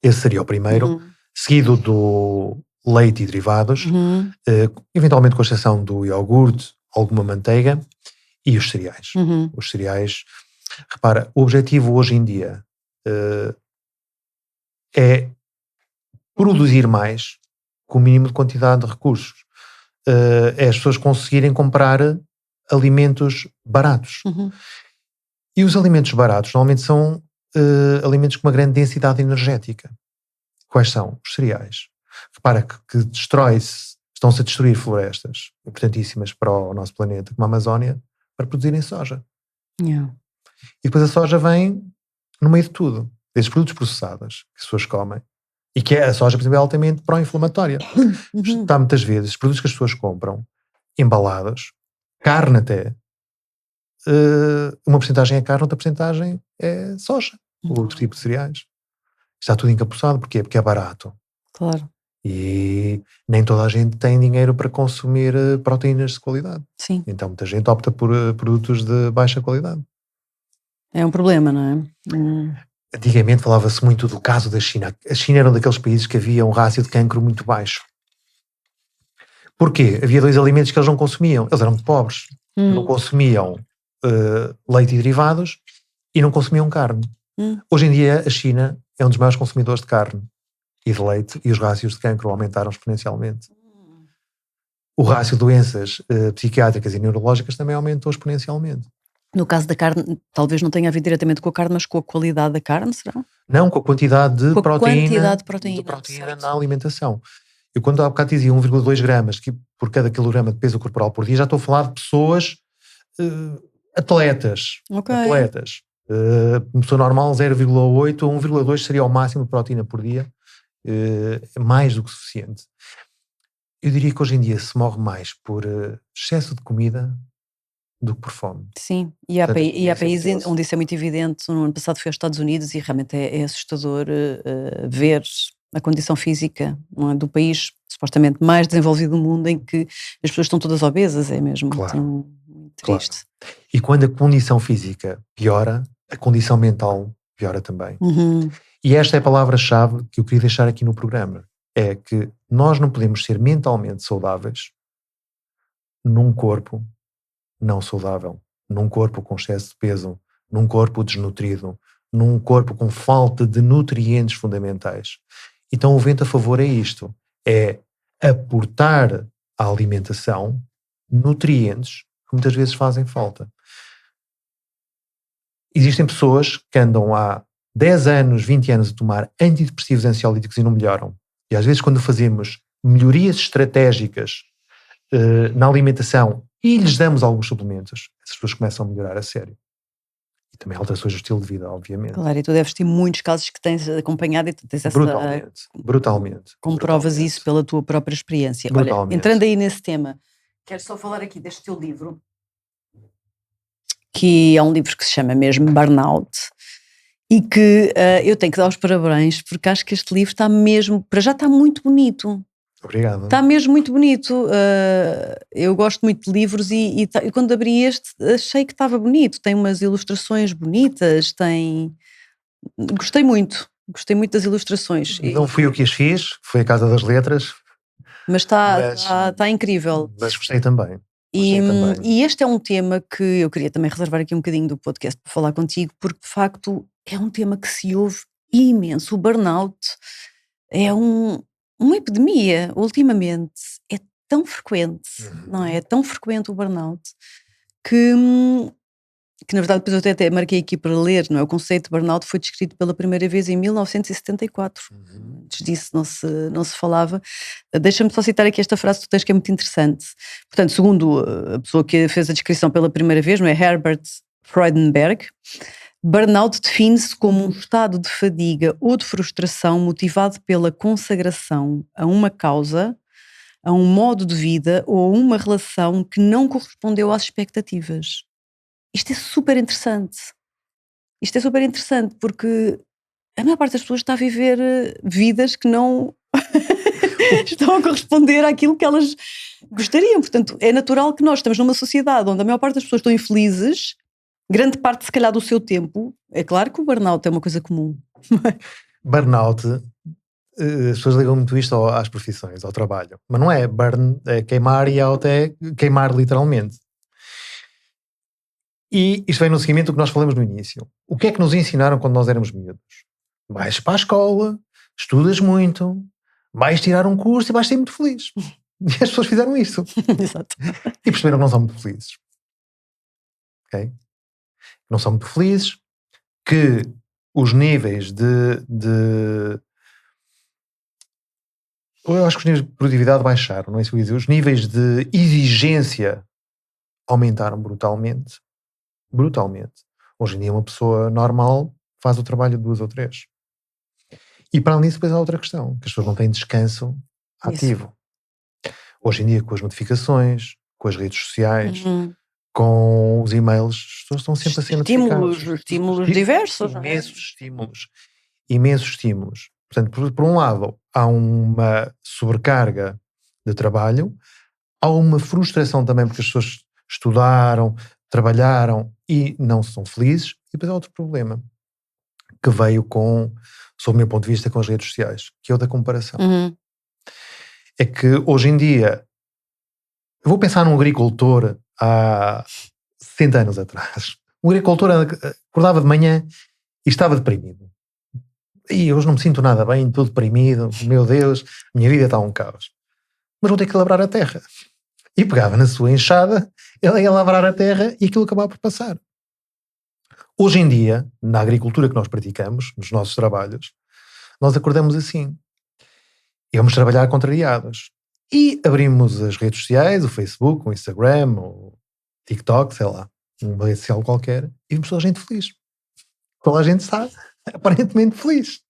Esse seria o primeiro, seguido do leite e derivados, eventualmente com exceção do iogurte, alguma manteiga e os cereais. Os cereais... Repara, o objetivo hoje em dia é produzir mais com o mínimo de quantidade de recursos. É as pessoas conseguirem comprar alimentos baratos. E os alimentos baratos normalmente são alimentos com uma grande densidade energética. Quais são? Os cereais. Repara que estão-se a destruir florestas importantíssimas para o nosso planeta, como a Amazónia, para produzirem soja. E depois a soja vem no meio de tudo. Desses produtos processados que as pessoas comem. E que a soja, por exemplo, é altamente pró-inflamatória. Está muitas vezes, os produtos que as pessoas compram, embalados, carne até, uma porcentagem é carne, outra porcentagem é soja. Ou outro tipo de cereais. Está tudo encapuçado. Porquê? Porque é barato. Claro. E nem toda a gente tem dinheiro para consumir proteínas de qualidade. Sim. Então muita gente opta por produtos de baixa qualidade. É um problema, não é? Antigamente falava-se muito do caso da China. A China era um daqueles países que havia um rácio de cancro muito baixo. Porquê? Havia 2 alimentos que eles não consumiam. Eles eram muito pobres. Não consumiam leite e derivados e não consumiam carne. Hoje em dia a China é um dos maiores consumidores de carne e de leite e os rácios de cancro aumentaram exponencialmente. O rácio de doenças psiquiátricas e neurológicas também aumentou exponencialmente. No caso da carne, talvez não tenha a ver diretamente com a carne, mas com a qualidade da carne, será? Não, com a quantidade de proteína proteína na alimentação. Eu quando há bocado dizia 1,2 gramas por cada quilograma de peso corporal por dia, já estou a falar de pessoas atletas. Ok. Atletas. Uma pessoa normal 0,8 ou 1,2 seria o máximo de proteína por dia. Mais do que suficiente. Eu diria que hoje em dia se morre mais por excesso de comida do que por fome. Sim, e há, Portanto, e há esse é o países processo. onde isso é muito evidente. No ano passado fui aos Estados Unidos e realmente é assustador ver a condição física, não é, do país supostamente mais desenvolvido do mundo, em que as pessoas estão todas obesas, é mesmo Claro, muito claro. triste. E quando a condição física piora, a condição mental piora também. Uhum. E esta é a palavra-chave que eu queria deixar aqui no programa. É que nós não podemos ser mentalmente saudáveis num corpo não saudável, num corpo com excesso de peso, num corpo desnutrido, num corpo com falta de nutrientes fundamentais. Então o vento a favor é isto, é aportar à alimentação nutrientes que muitas vezes fazem falta. Existem pessoas que andam há 10 anos, 20 anos a tomar antidepressivos ansiolíticos e não melhoram. E às vezes quando fazemos melhorias estratégicas na alimentação e lhes damos alguns suplementos, essas pessoas começam a melhorar a sério. E também alterações do estilo de vida, obviamente. Claro, e tu deves ter muitos casos que tens acompanhado e tu tens essa. Brutalmente. Comprovas isso pela tua própria experiência. Olha, entrando aí nesse tema, quero só falar aqui deste teu livro, que é um livro que se chama mesmo Burnout, e que eu tenho que dar os parabéns, porque acho que este livro está mesmo, para já está muito bonito. Obrigado. Está mesmo muito bonito. Eu gosto muito de livros e quando abri este achei que estava bonito. Tem umas ilustrações bonitas, Gostei muito das ilustrações. Não fui eu que as fiz, foi a Casa das Letras. Mas está incrível. Mas gostei também. E este é um tema que eu queria também reservar aqui um bocadinho do podcast para falar contigo, porque de facto é um tema que se ouve imenso. O burnout é uma epidemia, ultimamente. É tão frequente, não é? É tão frequente o burnout que na verdade depois eu até marquei aqui para ler, não é? O conceito de burnout foi descrito pela primeira vez em 1974. Antes disso não se falava. Deixa-me só citar aqui esta frase que tu tens, que é muito interessante. Portanto, segundo a pessoa que fez a descrição pela primeira vez, não é? Herbert Freudenberg, burnout define-se como um estado de fadiga ou de frustração motivado pela consagração a uma causa, a um modo de vida ou a uma relação que não correspondeu às expectativas. Isto é super interessante. Isto é super interessante porque a maior parte das pessoas está a viver vidas que não estão a corresponder àquilo que elas gostariam. Portanto, é natural que nós estamos numa sociedade onde a maior parte das pessoas estão infelizes, grande parte, se calhar, do seu tempo. É claro que o burnout é uma coisa comum. Burnout, as pessoas ligam muito isto às profissões, ao trabalho. Mas não é burn, é queimar, e out é queimar literalmente. E isto vem no seguimento do que nós falamos no início. O que é que nos ensinaram quando nós éramos miúdos? Vais para a escola, estudas muito, vais tirar um curso e vais ser muito feliz. E as pessoas fizeram isso. Exato. E perceberam que não são muito felizes. Ok? Não são muito felizes, que os níveis eu acho que os níveis de produtividade baixaram, não é isso que eu ia dizer. Os níveis de exigência aumentaram brutalmente. Brutalmente. Hoje em dia uma pessoa normal faz o trabalho de 2 ou 3. E para além disso depois há outra questão, que as pessoas não têm descanso ativo. Hoje em dia com as notificações, com as redes sociais, com os e-mails, as pessoas estão sempre a ser notificadas. Estímulos diversos. Imensos estímulos. Portanto, por um lado há uma sobrecarga de trabalho, há uma frustração também porque as pessoas estudaram, trabalharam e não são felizes, e depois há outro problema que veio sob o meu ponto de vista, com as redes sociais, que é o da comparação. É que hoje em dia, eu vou pensar num agricultor há 60 anos atrás. Um agricultor acordava de manhã e estava deprimido. E hoje não me sinto nada bem, estou deprimido, meu Deus, minha vida está um caos. Mas vou ter que labrar a terra. E pegava na sua enxada, ele ia labrar a terra e aquilo acabava por passar. Hoje em dia, na agricultura que nós praticamos, nos nossos trabalhos, nós acordamos assim. íamos trabalhar contrariados. E abrimos as redes sociais, o Facebook, o Instagram, o TikTok, sei lá, uma rede social qualquer, e vimos toda a gente feliz. Toda a gente está aparentemente feliz.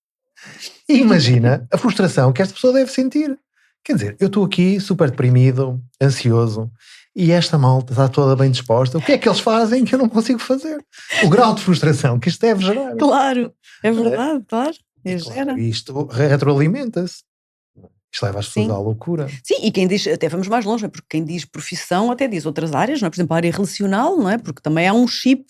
E imagina a frustração que esta pessoa deve sentir. Quer dizer, eu estou aqui super deprimido, ansioso, e esta malta está toda bem disposta. O que é que eles fazem que eu não consigo fazer? O grau de frustração que isto deve gerar. Claro, é verdade, claro. Claro, isto retroalimenta-se. Isto leva as pessoas à loucura. Sim, e quem diz, até vamos mais longe, não é? Porque quem diz profissão até diz outras áreas, não é? Por exemplo, a área relacional, não é? Porque também há um chip,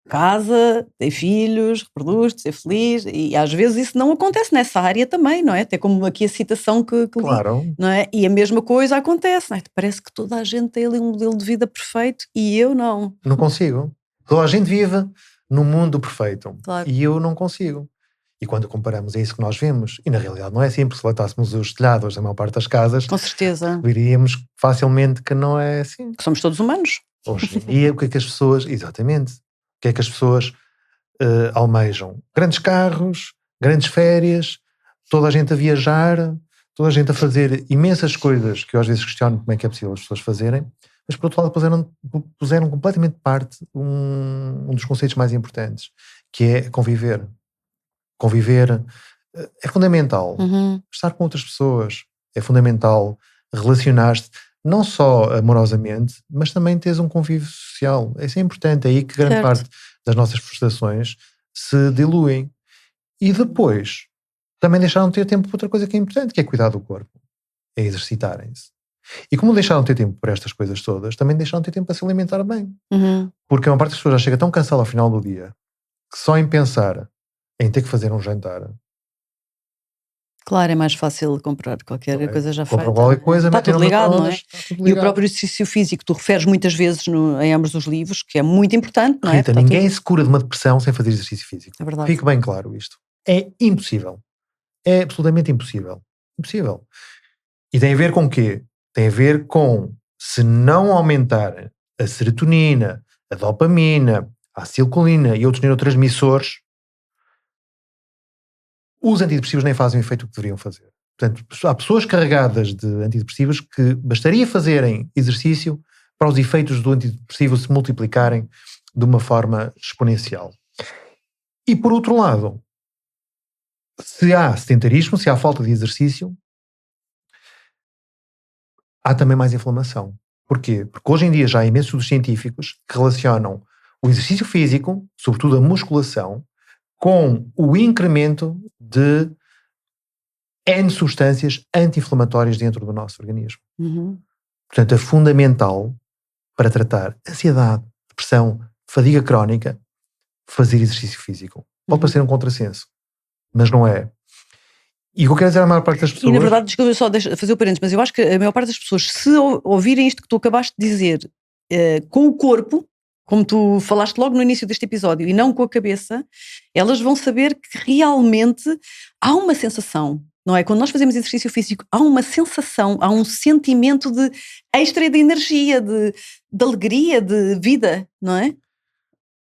casa, ter filhos, reproduz-te, ser feliz, e às vezes isso não acontece nessa área também, não é? Até como aqui a citação que li, Claro. não é? E a mesma coisa acontece, não é? Parece que toda a gente tem ali um modelo de vida perfeito e eu não. Não consigo. Toda a gente vive num mundo perfeito. Claro. E eu não consigo. E quando comparamos a isso que nós vemos, e na realidade não é simples, se levássemos os telhados da maior parte das casas, Com certeza. veríamos facilmente que não é assim. Que somos todos humanos. Hoje em dia, o que é que as pessoas, exatamente, o que é que as pessoas almejam? Grandes carros, grandes férias, toda a gente a viajar, toda a gente a fazer imensas coisas que eu às vezes questiono como é que é possível as pessoas fazerem, mas por outro lado puseram completamente de parte um dos conceitos mais importantes, que é conviver. Conviver é fundamental. Estar com outras pessoas é fundamental. Relacionar-se, não só amorosamente, mas também teres um convívio social. Isso é importante. É aí que grande parte das nossas frustrações se diluem. E depois, também deixaram de ter tempo para outra coisa que é importante, que é cuidar do corpo. É exercitarem-se. E como deixaram de ter tempo para estas coisas todas, também deixaram de ter tempo para se alimentar bem. Porque a maior parte das pessoas já chega tão cansada ao final do dia, que só em pensar em ter que fazer um jantar. Claro, é mais fácil comprar qualquer coisa já feita. Qualquer coisa, está tudo ligado, não é? Tudo e o próprio exercício físico, tu referes muitas vezes em ambos os livros, que é muito importante, não é? Rita, ninguém se cura de uma depressão sem fazer exercício físico. É verdade. Fique bem claro isto. É impossível. É absolutamente impossível. Impossível. E tem a ver com o quê? Tem a ver com, se não aumentar a serotonina, a dopamina, a acetilcolina e outros neurotransmissores, os antidepressivos nem fazem o efeito que deveriam fazer. Portanto, há pessoas carregadas de antidepressivos que bastaria fazerem exercício para os efeitos do antidepressivo se multiplicarem de uma forma exponencial. E por outro lado, se há sedentarismo, se há falta de exercício, há também mais inflamação. Porquê? Porque hoje em dia já há imensos estudos científicos que relacionam o exercício físico, sobretudo a musculação, com o incremento de N substâncias anti-inflamatórias dentro do nosso organismo. Portanto, é fundamental para tratar ansiedade, depressão, fadiga crónica, fazer exercício físico. Pode parecer um contrassenso, mas não é. E o que eu quero dizer à maior parte das pessoas... E na verdade, desculpa só fazer o parênteses, mas eu acho que a maior parte das pessoas, se ouvirem isto que tu acabaste de dizer, com o corpo, como tu falaste logo no início deste episódio, e não com a cabeça, elas vão saber que realmente há uma sensação, não é? Quando nós fazemos exercício físico, há uma sensação, há um sentimento de extra de energia, de alegria, de vida, não é?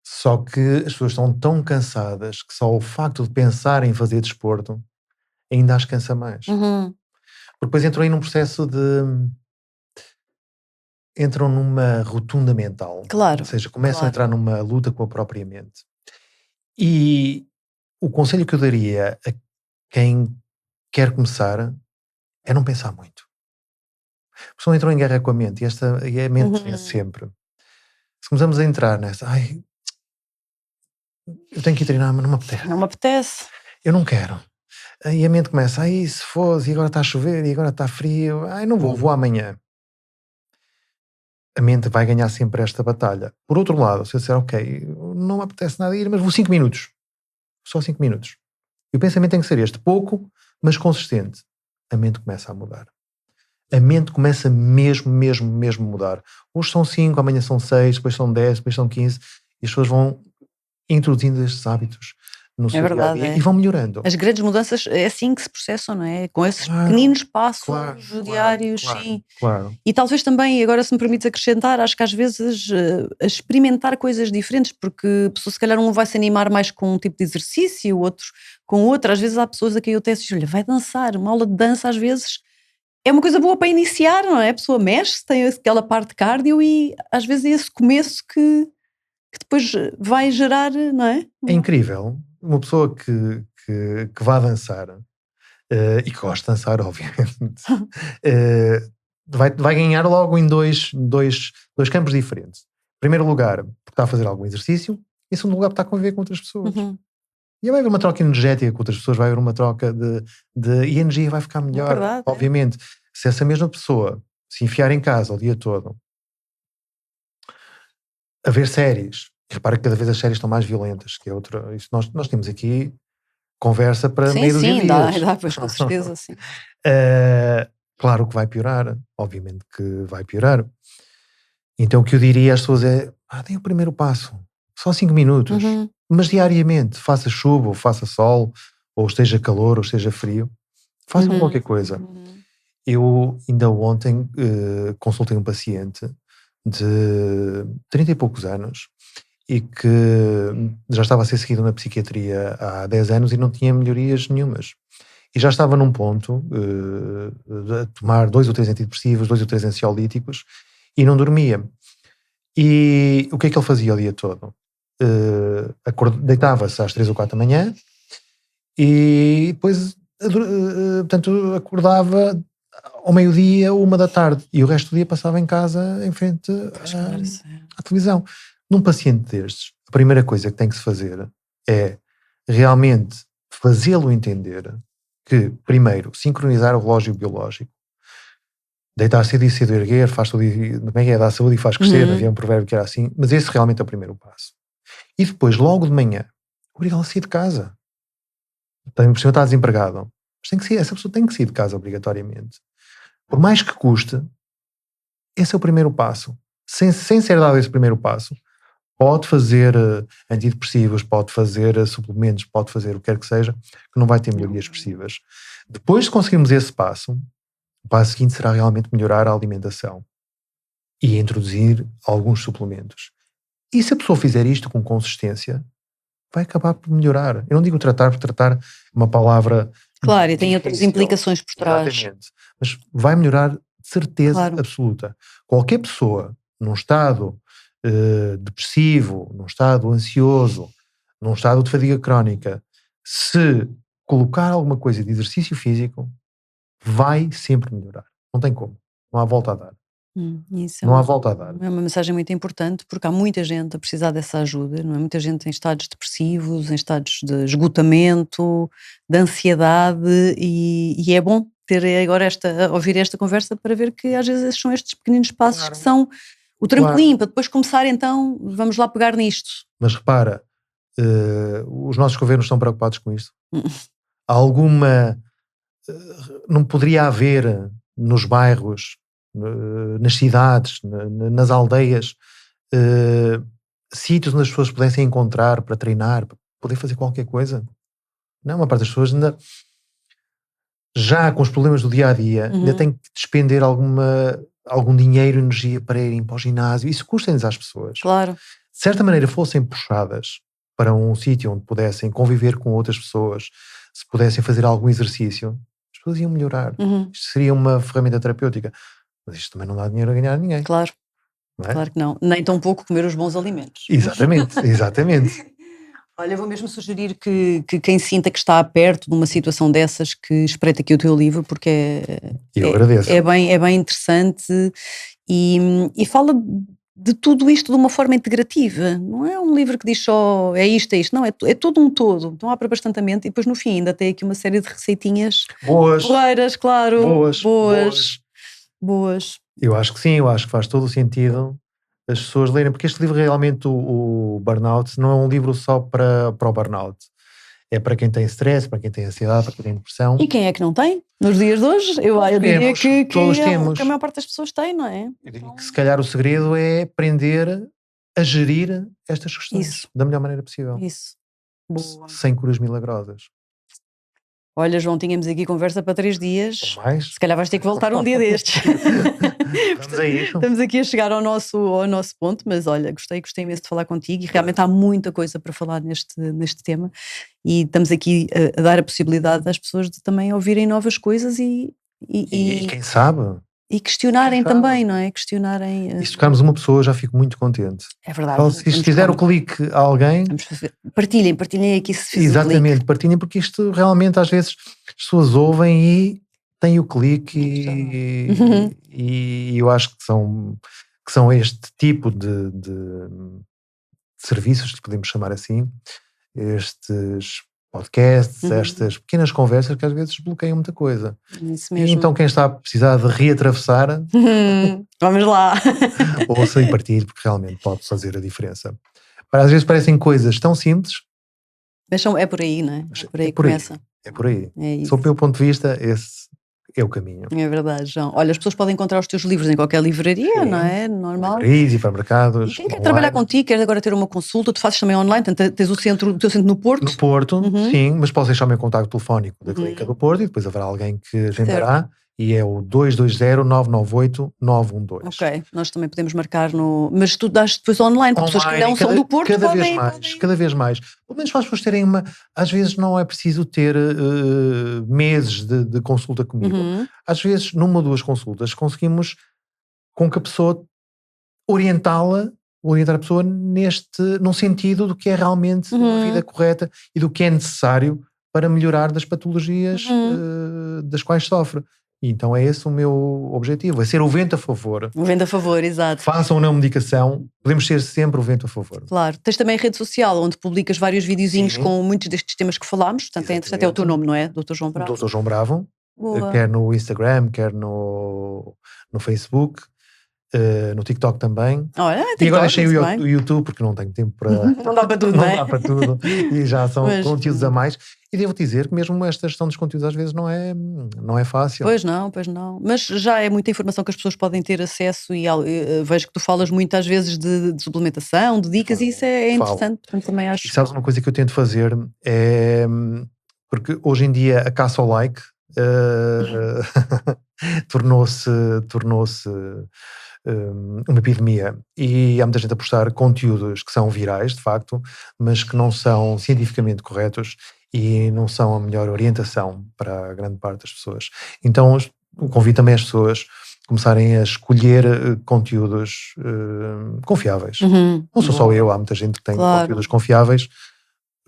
Só que as pessoas estão tão cansadas que só o facto de pensar em fazer desporto ainda as cansa mais. Porque depois entram aí num processo de... entram numa rotunda mental. Claro. Ou seja, começam a entrar numa luta com a própria mente. E o conselho que eu daria a quem quer começar é não pensar muito. A pessoa entrou em guerra com a mente e a mente é sempre. Se começamos a entrar nessa, eu tenho que ir treinar, mas não me apetece. Não me apetece. Eu não quero. E a mente começa, se fosse, e agora está a chover, e agora está frio, não vou amanhã. A mente vai ganhar sempre esta batalha. Por outro lado, se eu disser, ok, não me apetece nada ir, mas vou 5 minutos. Só 5 minutos. E o pensamento tem que ser este, pouco, mas consistente. A mente começa a mudar. A mente começa mesmo a mudar. Hoje são 5, amanhã são 6, depois são 10, depois são 15, e as pessoas vão introduzindo estes hábitos no É seu verdade, dia-a-dia e vão melhorando. As grandes mudanças é assim que se processam, não é? Com esses Claro, pequeninos passos claro, diários, claro, sim. claro. E talvez também, agora se me permites acrescentar, acho que às vezes a experimentar coisas diferentes, porque a pessoa se calhar um vai se animar mais com um tipo de exercício, outros com outro. Às vezes há pessoas a quem eu até digo, olha, vai dançar, uma aula de dança às vezes é uma coisa boa para iniciar, não é? A pessoa mexe-se, tem aquela parte de cardio e às vezes é esse começo que depois vai gerar, não é? É incrível uma pessoa que vá dançar e que gosta de dançar, obviamente, eh, vai ganhar logo em dois campos diferentes. Em primeiro lugar, porque está a fazer algum exercício, e em segundo lugar, porque está a conviver com outras pessoas. Uhum. E vai haver uma troca energética com outras pessoas, vai haver uma troca e a energia vai ficar É melhor. verdade, é. Obviamente, se essa mesma pessoa se enfiar em casa o dia todo a ver séries, e repara que cada vez as séries estão mais violentas, que é outra. Isso nós temos aqui conversa para Sim, meia dúzia de sim, dá, dias. dá, pois com certeza, sim. Claro que vai piorar, obviamente que vai piorar. Então o que eu diria às pessoas é: deem o primeiro passo, só 5 minutos, Uhum. mas diariamente, faça chuva, ou faça sol, ou esteja calor, ou esteja frio, façam Uhum. qualquer coisa. Uhum. Eu ainda ontem consultei um paciente de 30 e poucos anos e que já estava a ser seguido na psiquiatria há 10 anos e não tinha melhorias nenhumas. E já estava num ponto a tomar 2 ou 3 antidepressivos, 2 ou 3 ansiolíticos e não dormia. E o que é que ele fazia o dia todo? Deitava-se às 3 ou 4 da manhã e depois portanto, acordava ao meio-dia, 1 da tarde, e o resto do dia passava em casa em frente Pois claro, isso à televisão. Num paciente destes, a primeira coisa que tem que se fazer é realmente fazê-lo entender que, primeiro, sincronizar o relógio biológico, deitar cedo e cedo erguer, faz tudo, como é que é, dá saúde e faz crescer, havia um provérbio que era assim, mas esse realmente é o primeiro passo. E depois, logo de manhã, obrigá-lo a sair de casa. Por cima está desempregado, mas tem que sair, essa pessoa tem que sair de casa obrigatoriamente. Por mais que custe, esse é o primeiro passo. Sem ser dado esse primeiro passo, pode fazer antidepressivos, pode fazer suplementos, pode fazer o que quer que seja, que não vai ter melhorias expressivas. Depois de conseguirmos esse passo, o passo seguinte será realmente melhorar a alimentação e introduzir alguns suplementos. E se a pessoa fizer isto com consistência, vai acabar por melhorar. Eu não digo tratar, porque tratar é uma palavra... Claro, e tem outras implicações por trás. Exatamente. Mas vai melhorar de certeza Claro. absoluta. Qualquer pessoa num estado depressivo, num estado ansioso, num estado de fadiga crónica, se colocar alguma coisa de exercício físico, vai sempre melhorar. Não tem como. Não há volta a dar. Isso é Não há volta a dar. é uma mensagem muito importante, porque há muita gente a precisar dessa ajuda, não é? Muita gente em estados depressivos, em estados de esgotamento, de ansiedade, e é bom ter agora ouvir esta conversa para ver que às vezes são estes pequeninos passos Claro. que são o trampolim para depois começar, então vamos lá pegar nisto. Mas repara, os nossos governos estão preocupados com isto. Alguma... não poderia haver nos bairros, nas cidades, nas aldeias, sítios onde as pessoas pudessem encontrar para treinar, para poder fazer qualquer coisa? Não, uma parte das pessoas ainda, já com os problemas do dia-a-dia, ainda tem que despender algum dinheiro e energia para irem para o ginásio. Isso custa-lhes às pessoas. Claro. De certa maneira fossem puxadas para um sítio onde pudessem conviver com outras pessoas, se pudessem fazer algum exercício, as pessoas iam melhorar. Isto seria uma ferramenta terapêutica. Mas isto também não dá dinheiro a ganhar a ninguém. Claro, não é? claro que não. Nem tão pouco comer os bons alimentos. Exatamente, exatamente. Olha, vou mesmo sugerir que quem sinta que está perto de uma situação dessas, que espreite aqui o teu livro, porque Eu agradeço. é bem interessante e fala de tudo isto de uma forma integrativa. Não é um livro que diz só é isto, não, é todo um todo. Então abre bastante a mente e depois no fim ainda tem aqui uma série de receitinhas Boas. porreiras, claro. Boas. Eu acho que sim, eu acho que faz todo o sentido as pessoas lerem, porque este livro realmente, o Burnout, não é um livro só para o burnout. É para quem tem stress, para quem tem ansiedade, para quem tem depressão. E quem é que não tem? Nos dias de hoje, eu diria que todos temos. Que a maior parte das pessoas tem, não é? Eu diria que se calhar o segredo é aprender a gerir estas questões Isso. da melhor maneira possível. Isso. Boa. sem curas milagrosas. Olha, João, tínhamos aqui conversa para 3 dias. Ou mais? Se calhar vais ter que voltar um dia destes. Vamos a isso. Estamos aqui a chegar ao nosso ponto, mas olha, gostei imenso de falar contigo e realmente há muita coisa para falar neste tema e estamos aqui a dar a possibilidade às pessoas de também ouvirem novas coisas E quem sabe, e questionarem Quem sabe? também, não é? Questionarem. e se tocarmos uma pessoa, já fico muito contente. É verdade. Então, se isto fizer o clique a alguém, Vamos fazer. Partilhem aqui se fizer o clique. exatamente, partilhem, porque isto realmente às vezes as pessoas ouvem e têm o clique e eu acho que são este tipo de serviços, que podemos chamar assim, estes podcasts, estas pequenas conversas que às vezes bloqueiam muita coisa. Isso E mesmo. então quem está a precisar de reatravessar, Vamos lá. ouça e partilhe, porque realmente pode fazer a diferença. Às vezes parecem coisas tão simples, Mas é por aí, não é? É por aí que começa. é por aí. É isso. Sob o meu ponto de vista, esse é o caminho. É verdade, João. Olha, as pessoas podem encontrar os teus livros em qualquer livraria, Sim. não é? Normal. Livrarias, hipermercados. E quem quer trabalhar contigo, quer agora ter uma consulta, tu fazes também online, portanto, tens o teu centro no Porto. No Porto, sim, mas posso deixar o meu contacto telefónico da Clínica do Porto e depois haverá alguém que agendará e é o 220-998-912. Ok, nós também podemos marcar no... Mas tu dás depois online, porque pessoas que não são do Porto cada podem... Cada vez mais. Pelo menos para as pessoas terem uma... Às vezes não é preciso ter meses de consulta comigo. Às vezes, numa ou duas consultas, conseguimos com que a pessoa orientar a pessoa num sentido do que é realmente uma vida correta e do que é necessário para melhorar das patologias das quais sofre. E então é esse o meu objetivo, é ser o vento a favor. O vento a favor, exato. Façam ou não medicação, podemos ser sempre o vento a favor. Claro. Tens também a rede social, onde publicas vários videozinhos com muitos destes temas que falámos, portanto é o teu nome, não é? Dr. João Bravo. Dr. João Bravo, Boa. quer no Instagram, quer no Facebook, no TikTok também. Olha, TikTok, e agora deixei o YouTube porque não tenho tempo para... Não dá para tudo, não não é? dá para tudo. E já são conteúdos a mais. E devo dizer que mesmo esta gestão dos conteúdos às vezes não é fácil. Pois não. Mas já é muita informação que as pessoas podem ter acesso e vejo que tu falas muitas vezes de suplementação, de dicas e isso é interessante. Portanto, também acho... E sabes uma coisa que eu tento fazer é... Porque hoje em dia a caça ao like tornou-se uma epidemia e há muita gente a postar conteúdos que são virais, de facto, mas que não são cientificamente corretos e não são a melhor orientação para a grande parte das pessoas. Então, convido também as pessoas a começarem a escolher conteúdos confiáveis. Não sou só eu, há muita gente que tem conteúdos confiáveis.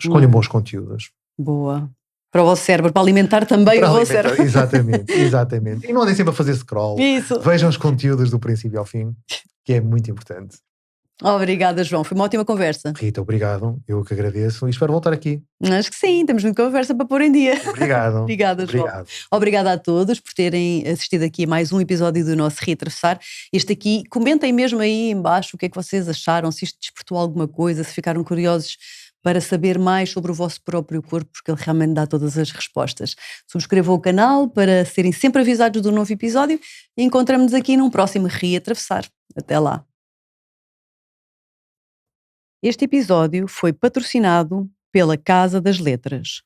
Escolham bons conteúdos. Boa. Para o vosso cérebro, para alimentar também o vosso cérebro. Exatamente. E não andem sempre a fazer scroll. Isso. Vejam os conteúdos do princípio ao fim, que é muito importante. Obrigada, João. Foi uma ótima conversa. Rita, obrigado. Eu que agradeço e espero voltar aqui. Acho que sim, temos muita conversa para pôr em dia. Obrigado. Obrigada, João. Obrigada a todos por terem assistido aqui a mais um episódio do nosso Reatravessar. Este aqui, comentem mesmo aí em baixo o que é que vocês acharam, se isto despertou alguma coisa, se ficaram curiosos para saber mais sobre o vosso próprio corpo, porque ele realmente dá todas as respostas. Subscrevam o canal para serem sempre avisados do novo episódio e encontramos-nos aqui num próximo Reatravessar. Até lá. Este episódio foi patrocinado pela Casa das Letras.